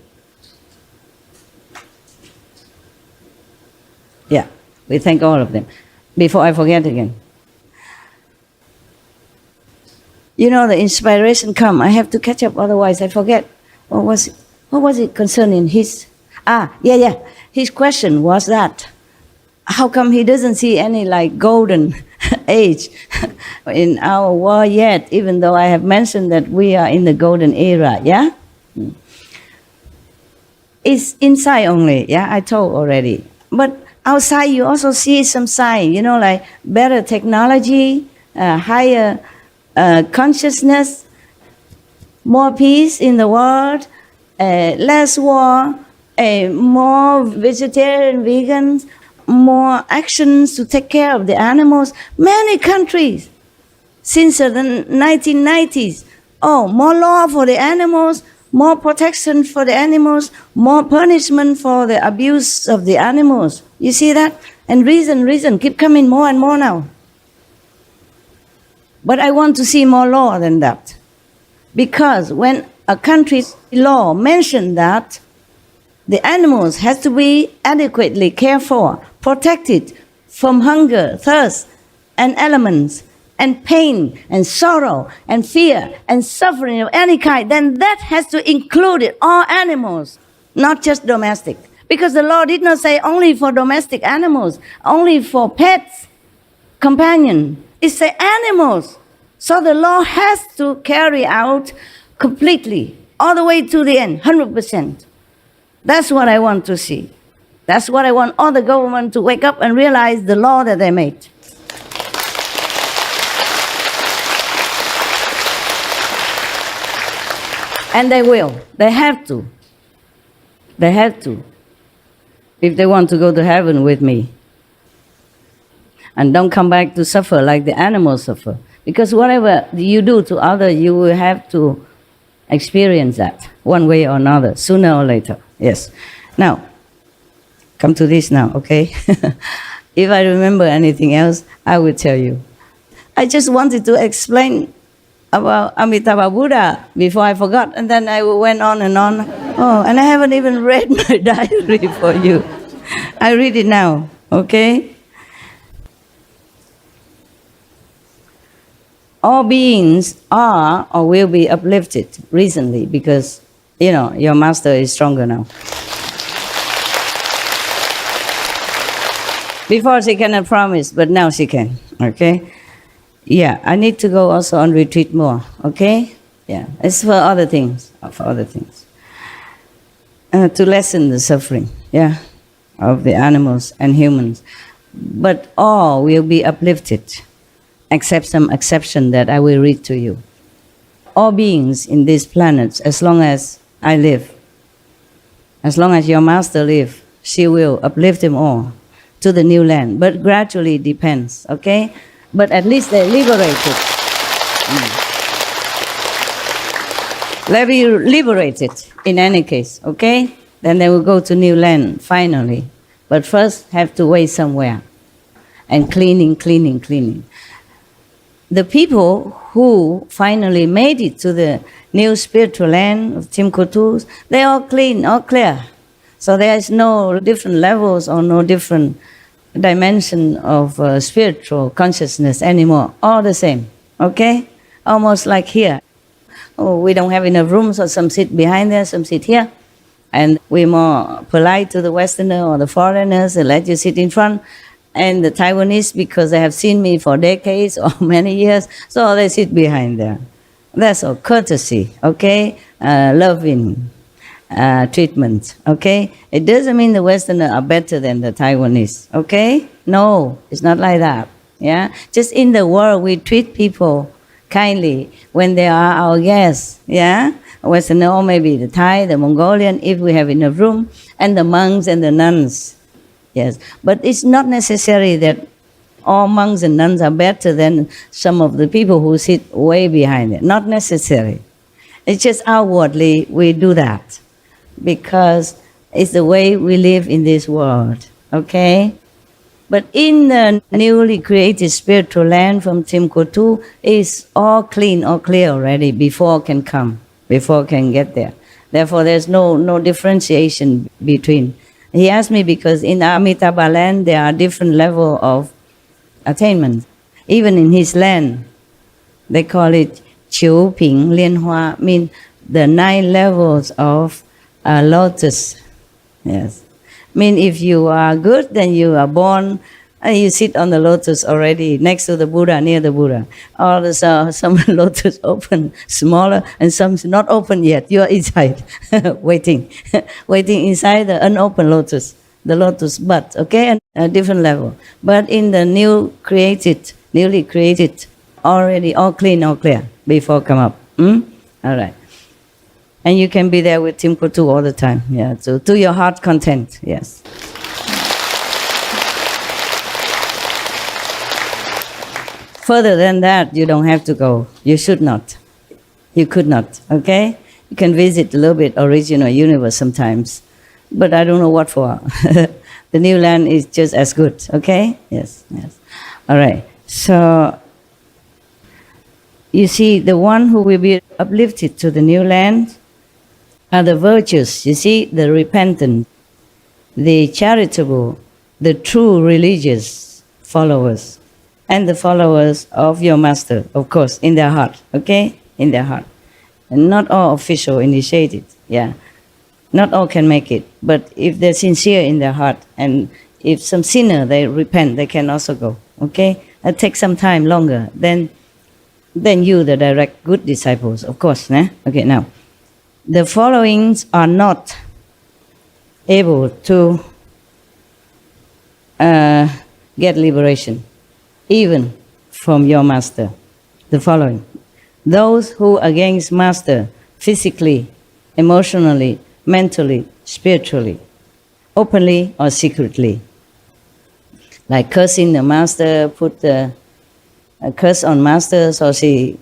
Yeah, we thank all of them. Before I forget again. You know, the inspiration come. I have to catch up, otherwise I forget. What was it concerning his... His question was that, how come he doesn't see any like golden age in our world yet, even though I have mentioned that we are in the golden era, yeah? It's inside only, yeah, I told already. But outside you also see some sign, you know, like better technology, higher consciousness, more peace in the world, less war, more vegetarian, vegans, more actions to take care of the animals. Many countries since the 1990s, more law for the animals, more protection for the animals, more punishment for the abuse of the animals. You see that? And reason keep coming more and more now. But I want to see more law than that. Because when a country's law mentions that the animals has to be adequately cared for, protected from hunger, thirst, and elements, and pain, and sorrow, and fear, and suffering of any kind, then that has to include all animals, not just domestic. Because the law did not say only for domestic animals, only for pets, companion. It says animals. So the law has to carry out completely, all the way to the end, 100%. That's what I want to see. That's what I want all the government to wake up and realize the law that they made. And they will. They have to. They have to. If they want to go to heaven with me. And don't come back to suffer like the animals suffer. Because whatever you do to others, you will have to experience that one way or another, sooner or later. Yes. Now, come to this now, okay? If I remember anything else, I will tell you. I just wanted to explain about Amitabha Buddha before I forgot, and then I went on and on. Oh, and I haven't even read my diary for you. I read it now, okay? All beings are or will be uplifted recently because you know, your master is stronger now. Before she cannot promise, but now she can, okay? Yeah, I need to go also on retreat more, okay? Yeah, it's for other things, to lessen the suffering, yeah, of the animals and humans. But all will be uplifted, except some exception that I will read to you. All beings in these planets, as long as I live, as long as your master lives, she will uplift them all to the new land. But gradually it depends, okay? But at least they're liberated. They'll be liberated in any case, okay? Then they will go to new land, finally. But first have to wait somewhere. And cleaning. The people who finally made it to the new spiritual land of Timkotus, they all clean, all clear. So there is no different levels or no different dimension of spiritual consciousness anymore. All the same, okay? Almost like here. Oh, we don't have enough room, so some sit behind there, some sit here. And we're more polite to the Westerner or the foreigners, they let you sit in front. And the Taiwanese, because they have seen me for decades or many years, so they sit behind there. That's all courtesy, okay? Loving treatment, okay? It doesn't mean the Westerners are better than the Taiwanese, okay? No, it's not like that, yeah? Just in the world, we treat people kindly when they are our guests, yeah? Westerner, or maybe the Thai, the Mongolian, if we have enough room, and the monks and the nuns. Yes, but it's not necessary that all monks and nuns are better than some of the people who sit way behind it. Not necessary. It's just outwardly we do that because it's the way we live in this world, okay? But in the newly created spiritual land from Timkotu, it's all clean, all clear already before can come, before can get there. Therefore, there's no differentiation between. He asked me because in Amitabha land, there are different levels of attainment. Even in his land, they call it Chiu Ping Lian Hua, mean the 9 levels of lotus. Yes. Mean if you are good, then you are born and you sit on the lotus already next to the Buddha, near the Buddha. Or there's some lotus open, smaller, and some not open yet. You are inside, waiting inside the unopened lotus, the lotus bud, okay, and a different level. But in the newly created, already all clean, all clear before come up. All right. And you can be there with Timkotu all the time, yeah, to your heart content, yes. Further than that, you don't have to go. You should not. You could not, okay? You can visit a little bit original universe sometimes, but I don't know what for. The new land is just as good, okay? Yes. All right. So, you see, the one who will be uplifted to the new land are the virtuous, you see, the repentant, the charitable, the true religious followers, and the followers of your master, of course, in their heart, okay? In their heart. And not all official initiated, yeah. Not all can make it, but if they're sincere in their heart, and if some sinner, they repent, they can also go, okay? It takes some time longer than you, the direct good disciples, of course, né? Okay, now. The followings are not able to get liberation, even from your master. The following. Those who against master physically, emotionally, mentally, spiritually, openly or secretly. Like cursing the master, put a curse on master so she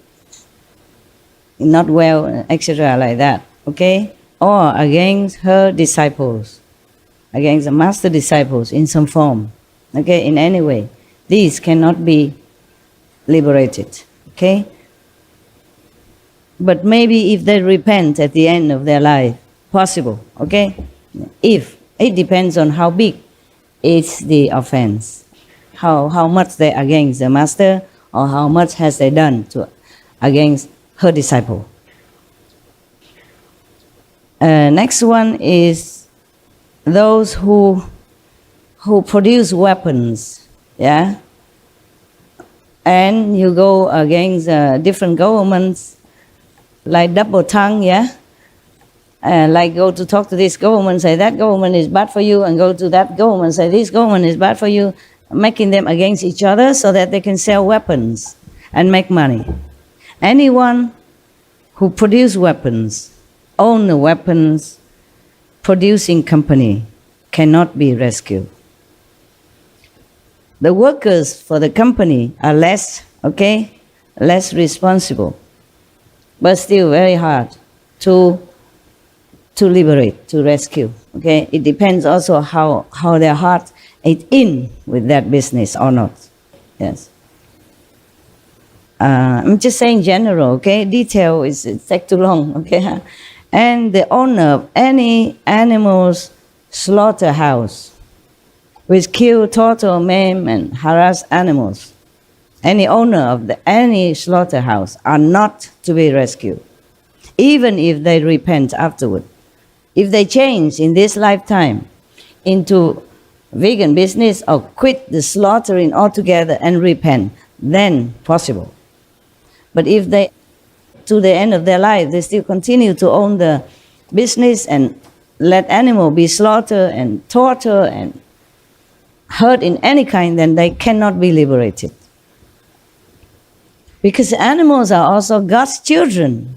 not well, etc. like that. Okay? Or against her disciples, against the master disciples in some form, okay, in any way. These cannot be liberated, okay? But maybe if they repent at the end of their life, possible, okay? If, it depends on how big is the offense, how much they against the master, or how much has they done to against her disciple. Next one is those who produce weapons, yeah? And you go against different governments, like double tongue, yeah? Like go to talk to this government, say that government is bad for you, and go to that government, say this government is bad for you, making them against each other so that they can sell weapons and make money. Anyone who produce weapons, own the weapons, producing company cannot be rescued. The workers for the company are less responsible, but still very hard to liberate, to rescue. Okay, it depends also how their heart is in with that business or not. Yes. I'm just saying general. Okay, detail is take too long. Okay, and the owner of any animal's slaughterhouse, which kill, torture, maim, and harass animals. Any owner of any slaughterhouse are not to be rescued, even if they repent afterward. If they change in this lifetime into vegan business or quit the slaughtering altogether and repent, then possible. But if they, to the end of their life, they still continue to own the business and let animal be slaughtered and tortured and hurt in any kind, then they cannot be liberated. Because animals are also God's children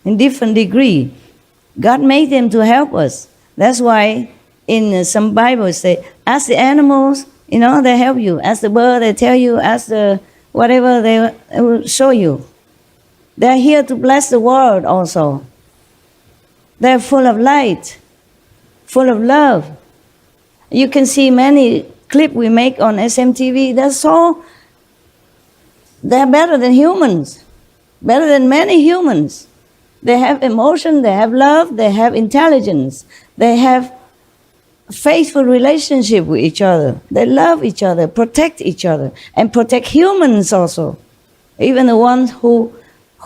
in different degree. God made them to help us. That's why in some Bibles say, ask the animals, they help you. Ask the bird, they tell you. Ask the whatever, they will show you. They're here to bless the world also. They're full of light, full of love. You can see many clips we make on SMTV. They're better than humans, better than many humans. They have emotion, they have love, they have intelligence, they have faithful relationship with each other. They love each other, protect each other, and protect humans also. Even the ones who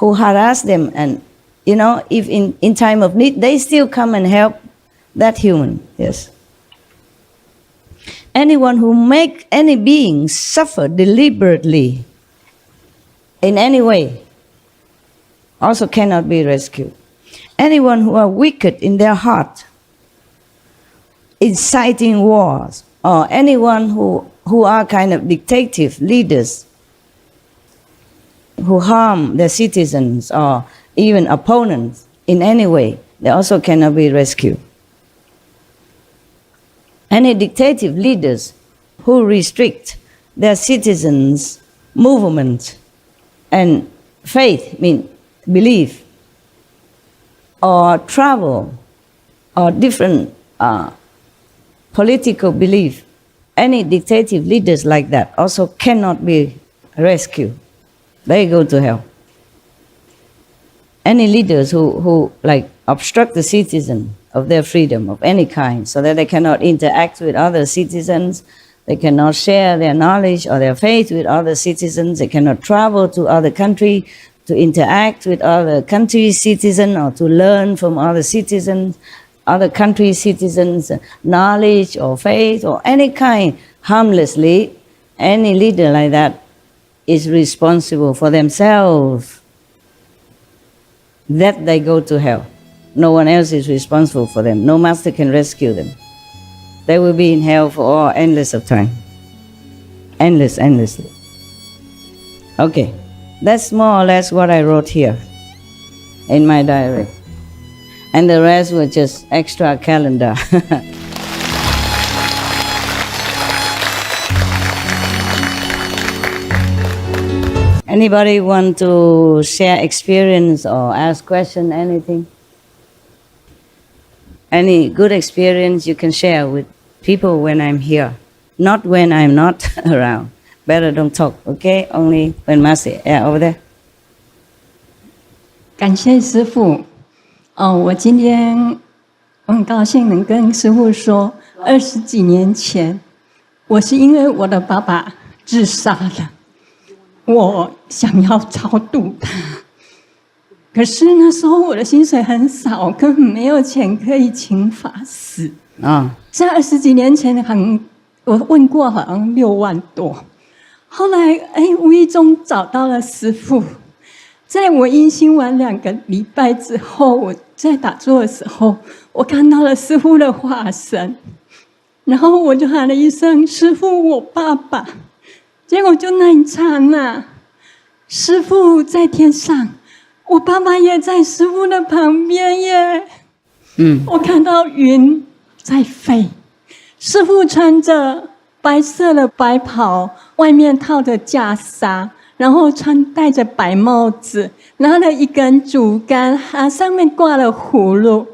harass them, and if in time of need, they still come and help that human. Yes. Anyone who make any being suffer deliberately in any way also cannot be rescued. Anyone who are wicked in their heart, inciting wars, or anyone who are kind of dictative leaders who harm their citizens or even opponents in any way, they also cannot be rescued. Any dictative leaders who restrict their citizens' movement and faith, belief, or travel, or different political belief, any dictative leaders like that also cannot be rescued. They go to hell. Any leaders who obstruct the citizen of their freedom of any kind, so that they cannot interact with other citizens, they cannot share their knowledge or their faith with other citizens, they cannot travel to other countries to interact with other countries' citizens or to learn from other citizens, other countries' citizens, knowledge or faith or any kind harmlessly. Any leader like that is responsible for themselves, that they go to hell. No one else is responsible for them. No master can rescue them. They will be in hell for all endless of time. Endlessly. Okay, that's more or less what I wrote here in my diary. And the rest were just extra calendar. Anybody want to share experience or ask question, anything? Any good experience you can share with people when I'm here, not when I'm not around. Better don't talk, okay? Only when Master, yeah, over there. 感谢师父。我今天很高兴能跟师父说，20几年前，我是因为我的爸爸自杀了，我想要超度他，可是那时候我的薪水很少，根本没有钱可以请法师。在20几年前，我问过，好像6万多。后来无意中找到了师父，在我阴心完2个礼拜之后，我在打坐的时候，我看到了师父的化身，然后我就喊了一声：“师父，我爸爸。”结果就那一刹那，师父在天上，我爸爸也在师父的旁边耶。我看到云在飞，师父穿着白色的白袍，外面套着袈裟，然后戴着白帽子，拿了一根竹竿，上面挂了葫芦。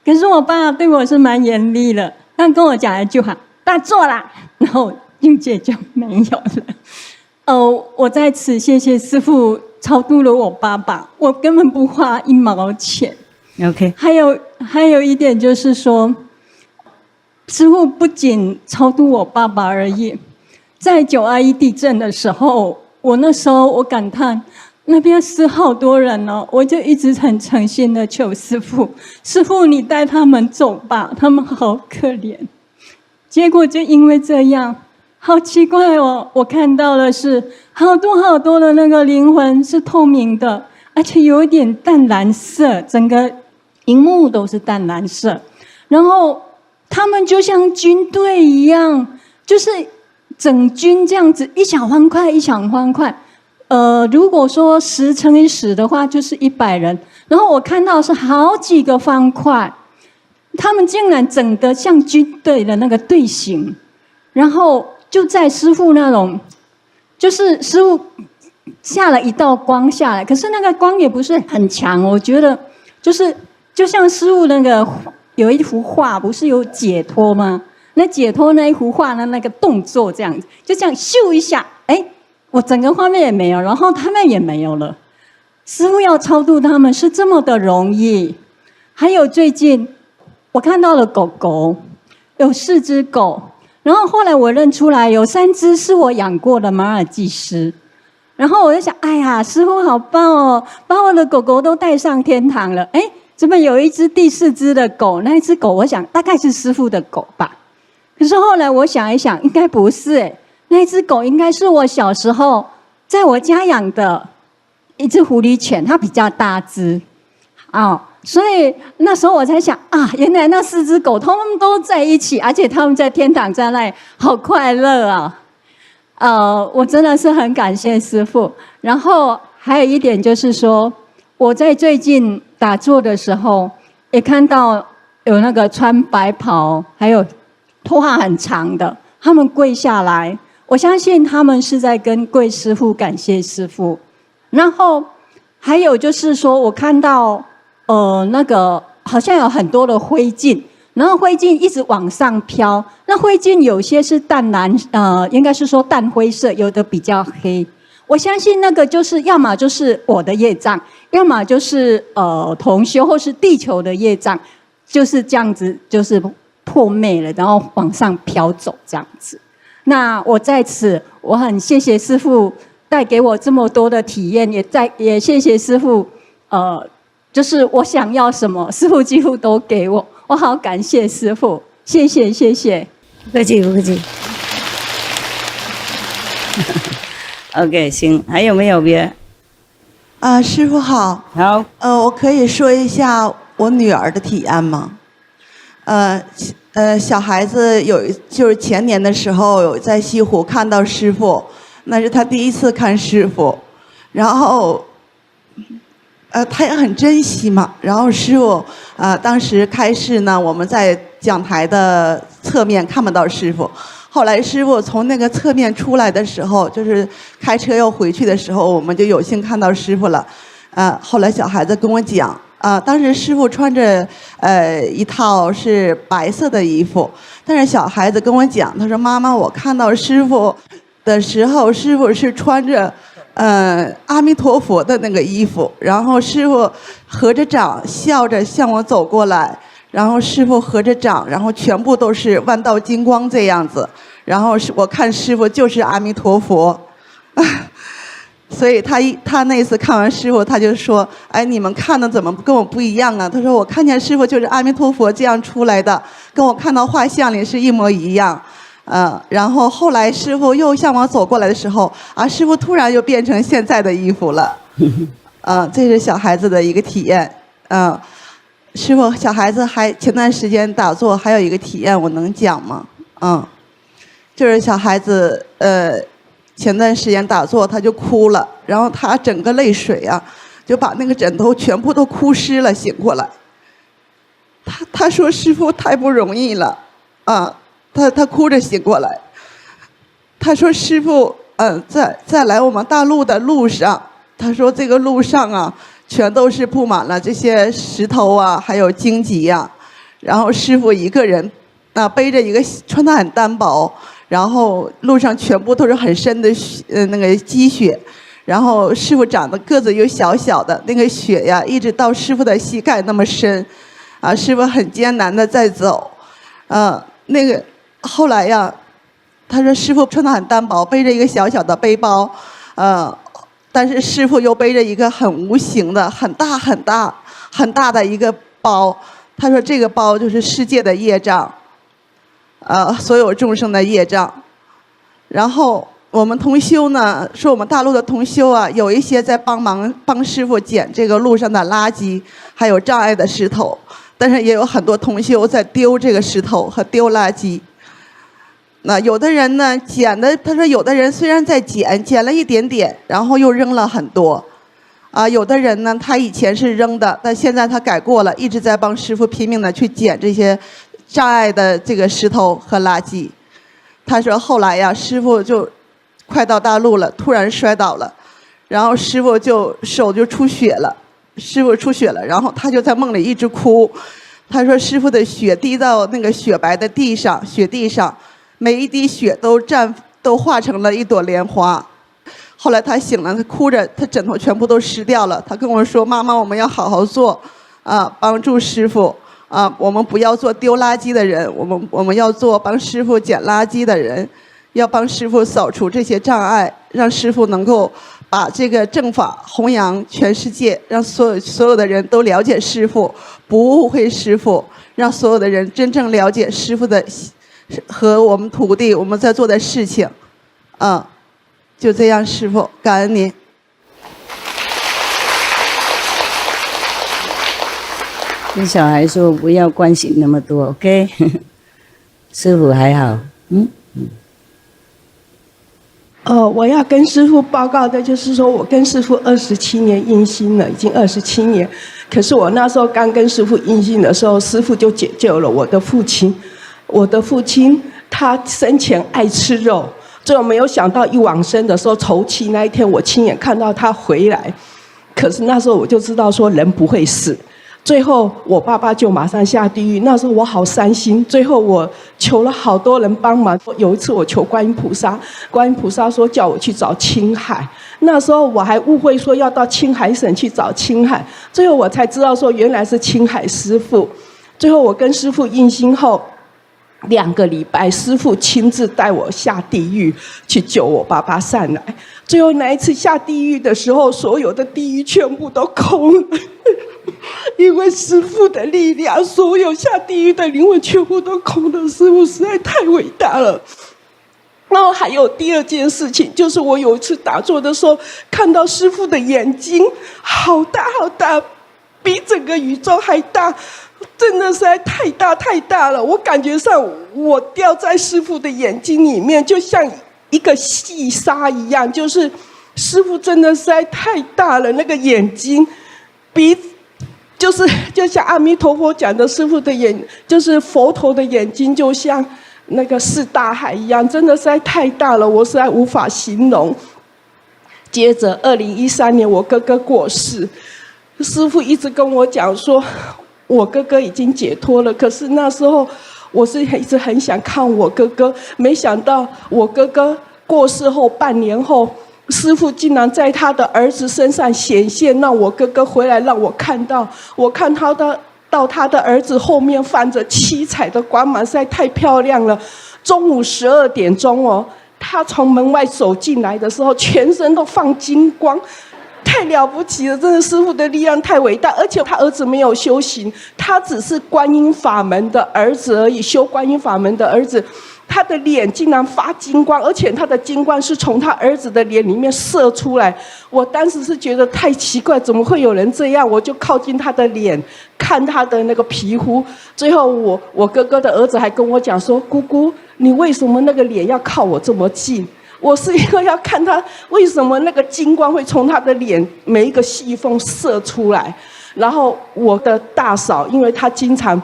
可是我爸对我是蛮严厉的，他跟我讲一句话：“打坐啦。”然后境界就没有了。我在此谢谢师父超度了我爸爸，我根本不花1毛钱。OK。还有一点就是说，师父不仅超度我爸爸而已，在921地震的时候，那时候我感叹那边死好多人哦，我就一直很诚心的求师父，师父你带他们走吧，他们好可怜。结果就因为这样，好奇怪哦，我看到的是好多的那个灵魂是透明的，而且有一点淡蓝色，整个荧幕都是淡蓝色，然后他们就像军队一样，就是整军这样子，一小方块一小方块。如果说10乘以10的话，就是100人。然后我看到是好几个方块，他们竟然整得像军队的那个队形，然后就在师父那种，就是师父下了一道光下来，可是那个光也不是很强，我觉得就像师父那个有一幅画，不是有解脱吗？那解脱那一幅画的那个动作这样子，就这样咻一下，我整个画面也没有，然后他们也没有了。师父要超度他们是这么的容易。还有最近我看到了狗狗，有4只狗，然后后来我认出来有3只是我养过的马尔济斯，然后我就想，哎呀，师父好棒哦，把我的狗狗都带上天堂了。怎么有一只第4只的狗？那一只狗我想大概是师父的狗吧，可是后来我想一想，应该不是那只狗应该是我小时候在我家养的一只狐狸犬，它比较大只所以那时候我才想原来那4只狗它们都在一起，而且它们在天堂在那里好快乐我真的是很感谢师父。然后还有一点就是说，我在最近打坐的时候也看到有那个穿白袍还有头发很长的，他们跪下来，我相信他们是在跟贵师父感谢师父。然后还有就是说，我看到那个好像有很多的灰烬，然后灰烬一直往上飘，那灰烬有些是淡蓝应该是说淡灰色，有的比较黑。我相信那个就是要么就是我的业障，要么就是同修或是地球的业障，就是这样子，就是破灭了，然后往上飘走这样子。那我在此，我很谢谢师父带给我这么多的体验，也谢谢师父，就是我想要什么，师父几乎都给我，我好感谢师父，谢谢谢谢。不客气不客气。OK， 行，还有没有别？师父好。好。我可以说一下我女儿的体验吗？小孩子就是前年的时候有在西湖看到师父，那是他第一次看师父，然后他也很珍惜嘛。然后师父当时开示呢，我们在讲台的侧面看不到师父。后来师父从那个侧面出来的时候，就是开车要回去的时候，我们就有幸看到师父了。后来小孩子跟我讲，当时师父穿着一套是白色的衣服，但是小孩子跟我讲，他说妈妈，我看到师父的时候，师父是穿着阿弥陀佛的那个衣服，然后师父合着掌笑着向我走过来。然后师父合着掌，然后全部都是万道金光这样子，然后我看师父就是阿弥陀佛。所以他那次看完师父，他就说：“哎，你们看的怎么跟我不一样啊？”他说：“我看见师父就是阿弥陀佛这样出来的，跟我看到画像里是一模一样。”然后后来师父又向我走过来的时候，师父突然又变成现在的衣服了。这是小孩子的一个体验。师父，小孩子还前段时间打坐还有一个体验，我能讲吗？就是小孩子前段时间打坐他就哭了，然后他整个泪水啊就把那个枕头全部都哭湿了，醒过来。他说师父太不容易了，他哭着醒过来。他说师父，在来我们大陆的路上，他说这个路上啊全都是布满了这些石头啊，还有荆棘呀。然后师父一个人背着一个，穿得很单薄，然后路上全部都是很深的那个积雪，然后师父长得个子又小小的，那个雪呀一直到师父的膝盖那么深，师父很艰难的在走，那个后来呀，他说师父穿得很单薄，背着一个小小的背包，但是师父又背着一个很无形的、很大很大很大的一个包，他说这个包就是世界的业障。所有众生的业障。然后我们同修呢，说我们大陆的同修啊，有一些在帮师父捡这个路上的垃圾，还有障碍的石头，但是也有很多同修在丢这个石头和丢垃圾。那有的人呢捡的，他说有的人虽然在捡了一点点，然后又扔了很多。有的人呢，他以前是扔的，但现在他改过了，一直在帮师父拼命的去捡这些障碍的这个石头和垃圾。他说后来呀，师父就快到大陆了，突然摔倒了，然后师父就手就出血了，然后他就在梦里一直哭。他说师父的血滴到那个雪白的地上，雪地上，每一滴血都化成了一朵莲花。后来他醒了，他哭着，他枕头全部都湿掉了。他跟我说：“妈妈，我们要好好做，帮助师父。我们不要做丢垃圾的人，我们要做帮师父捡垃圾的人，要帮师父扫除这些障碍，让师父能够把这个正法弘扬全世界，让所有的人都了解师父，不误会师父，让所有的人真正了解师父的和我们徒弟我们在做的事情。”就这样，师父，感恩您。跟小孩说不要关心那么多 ，OK？ 师父还好，我要跟师父报告的就是说，我跟师父27年印心了，已经27年。可是我那时候刚跟师父印心的时候，师父就解救了我的父亲。我的父亲他生前爱吃肉。最后没有想到一往生的时候，头七那一天，我亲眼看到他回来。可是那时候我就知道说人不会死。最后我爸爸就马上下地狱，那时候我好伤心。最后我求了好多人帮忙。有一次我求观音菩萨，观音菩萨说叫我去找青海。那时候我还误会说要到青海省去找青海，最后我才知道说原来是青海师父。最后我跟师父印心后2个礼拜，师父亲自带我下地狱去救我爸爸上来。最后那一次下地狱的时候，所有的地狱全部都空了，因为师父的力量，所有下地狱的灵魂全部都空了。师父实在太伟大了。然后还有第二件事情，就是我有一次打坐的时候，看到师父的眼睛好大好大，比整个宇宙还大。真的实在太大了，我感觉上我掉在师父的眼睛里面，就像一个细沙一样。就是师父真的实在太大了，那个眼睛就像阿弥陀佛讲的，师父的就是佛陀的眼睛，就像那个是大海一样，真的实在太大了，我实在无法形容。接着2013年我哥哥过世，师父一直跟我讲说我哥哥已经解脱了，可是那时候我是一直很想看我哥哥，没想到我哥哥过世后半年后，师父竟然在他的儿子身上显现，让我哥哥回来，让我看到，我看到他的儿子后面放着7彩的光芒，实在太漂亮了。中午12点钟哦，他从门外走进来的时候，全身都放金光，太了不起了！真的，师父的力量太伟大。而且他儿子没有修行，他只是观音法门的儿子而已，修观音法门的儿子。他的脸竟然发金光，而且他的金光是从他儿子的脸里面射出来。我当时是觉得太奇怪，怎么会有人这样？我就靠近他的脸，看他的那个皮肤。最后我哥哥的儿子还跟我讲说：“姑姑，你为什么那个脸要靠我这么近？”我是因为要看他为什么那个金光会从他的脸每一个细缝射出来。然后我的大嫂，因为她经常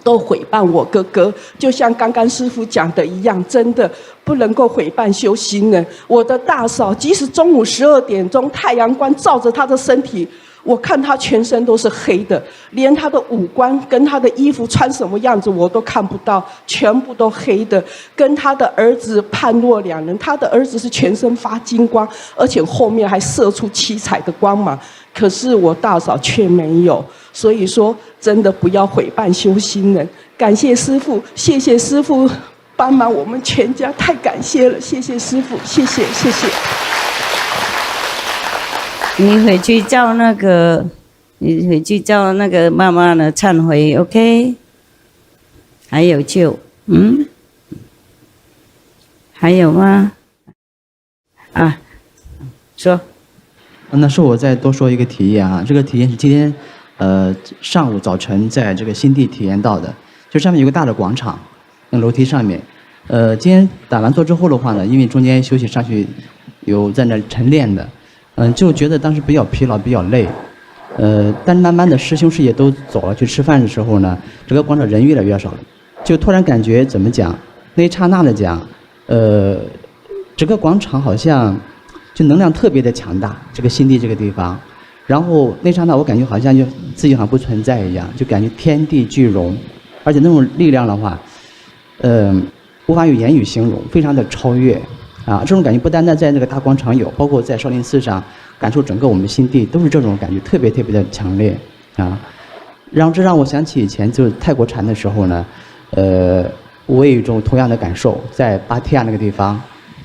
都毁谤我哥哥，就像刚刚师父讲的一样，真的不能够毁谤修行人。我的大嫂，即使中午12点钟太阳光照着她的身体，我看她全身都是黑的，连她的五官跟她的衣服穿什么样子我都看不到，全部都黑的。跟她的儿子判若两人，她的儿子是全身发金光，而且后面还射出七彩的光芒，可是我大嫂却没有。所以说，真的不要毁谤修行人。感谢师父，谢谢师父帮忙我们全家，太感谢了，谢谢师父，谢谢谢谢。你回去叫那个妈妈呢忏悔 ，OK？ 还有救，还有吗？啊，说。那是我再多说一个体验啊，这个体验是今天上午早晨在这个新地体验到的，就上面有个大的广场，那楼梯上面，今天打完坐之后的话呢，因为中间休息上去有在那晨练的，就觉得当时比较疲劳，比较累，但慢慢的师兄师姐都走了去吃饭的时候呢，这个广场人越来越少了，就突然感觉怎么讲，那一刹那的讲，整个广场好像就能量特别的强大，这个新地这个地方。然后那刹那我感觉好像就自己好像不存在一样，就感觉天地俱融，而且那种力量的话，无法用言语形容，非常的超越啊！这种感觉不单单在那个大广场有，包括在少林寺上感受整个我们新地都是这种感觉，特别特别的强烈啊！然后这让我想起以前就是泰国禅的时候呢，我也有一种同样的感受，在芭提雅那个地方，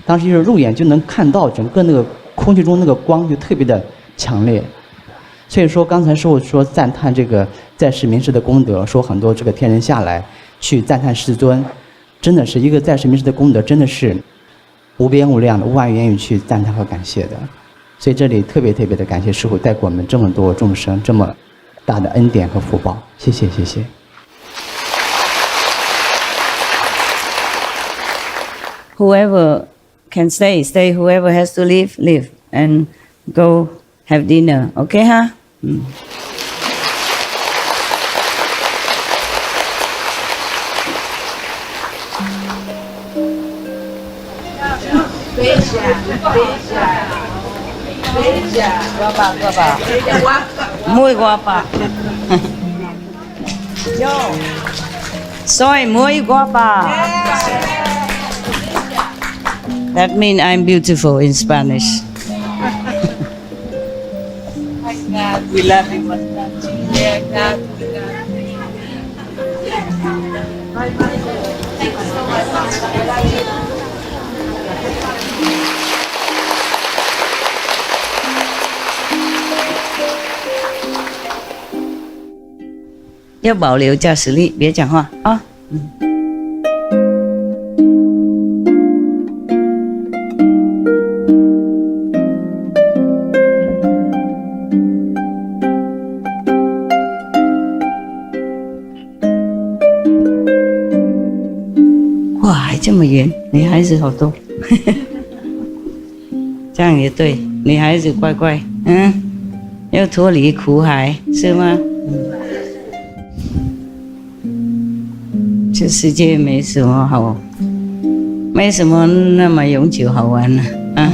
当时就是肉眼就能看到整个那个空气中那个光就特别的强烈。所以说刚才师父说赞叹这个在世明师的功德，说很多这个天人下来去赞叹师尊，真的是一个在世明师的功德，真的是无边无量的，无法言语去赞叹和感谢的。所以这里特别特别的感谢师父带给我们这么多众生这么大的恩典和福报，谢谢谢谢。Whoever can stay, stay. Whoever has to leave, leave. And go have dinner. Okay, ha? Muy guapa. Yo. Soy muy guapa. That means I'm beautiful in Spanish. We love you. Nhớ bảo liệu cho xử lý, biết chẳng hoa. Wow, 这么远，女孩子好多，这样也对，女孩子乖乖，要脱离苦海，是吗？这世界没什么好，没什么那么永久好玩了啊。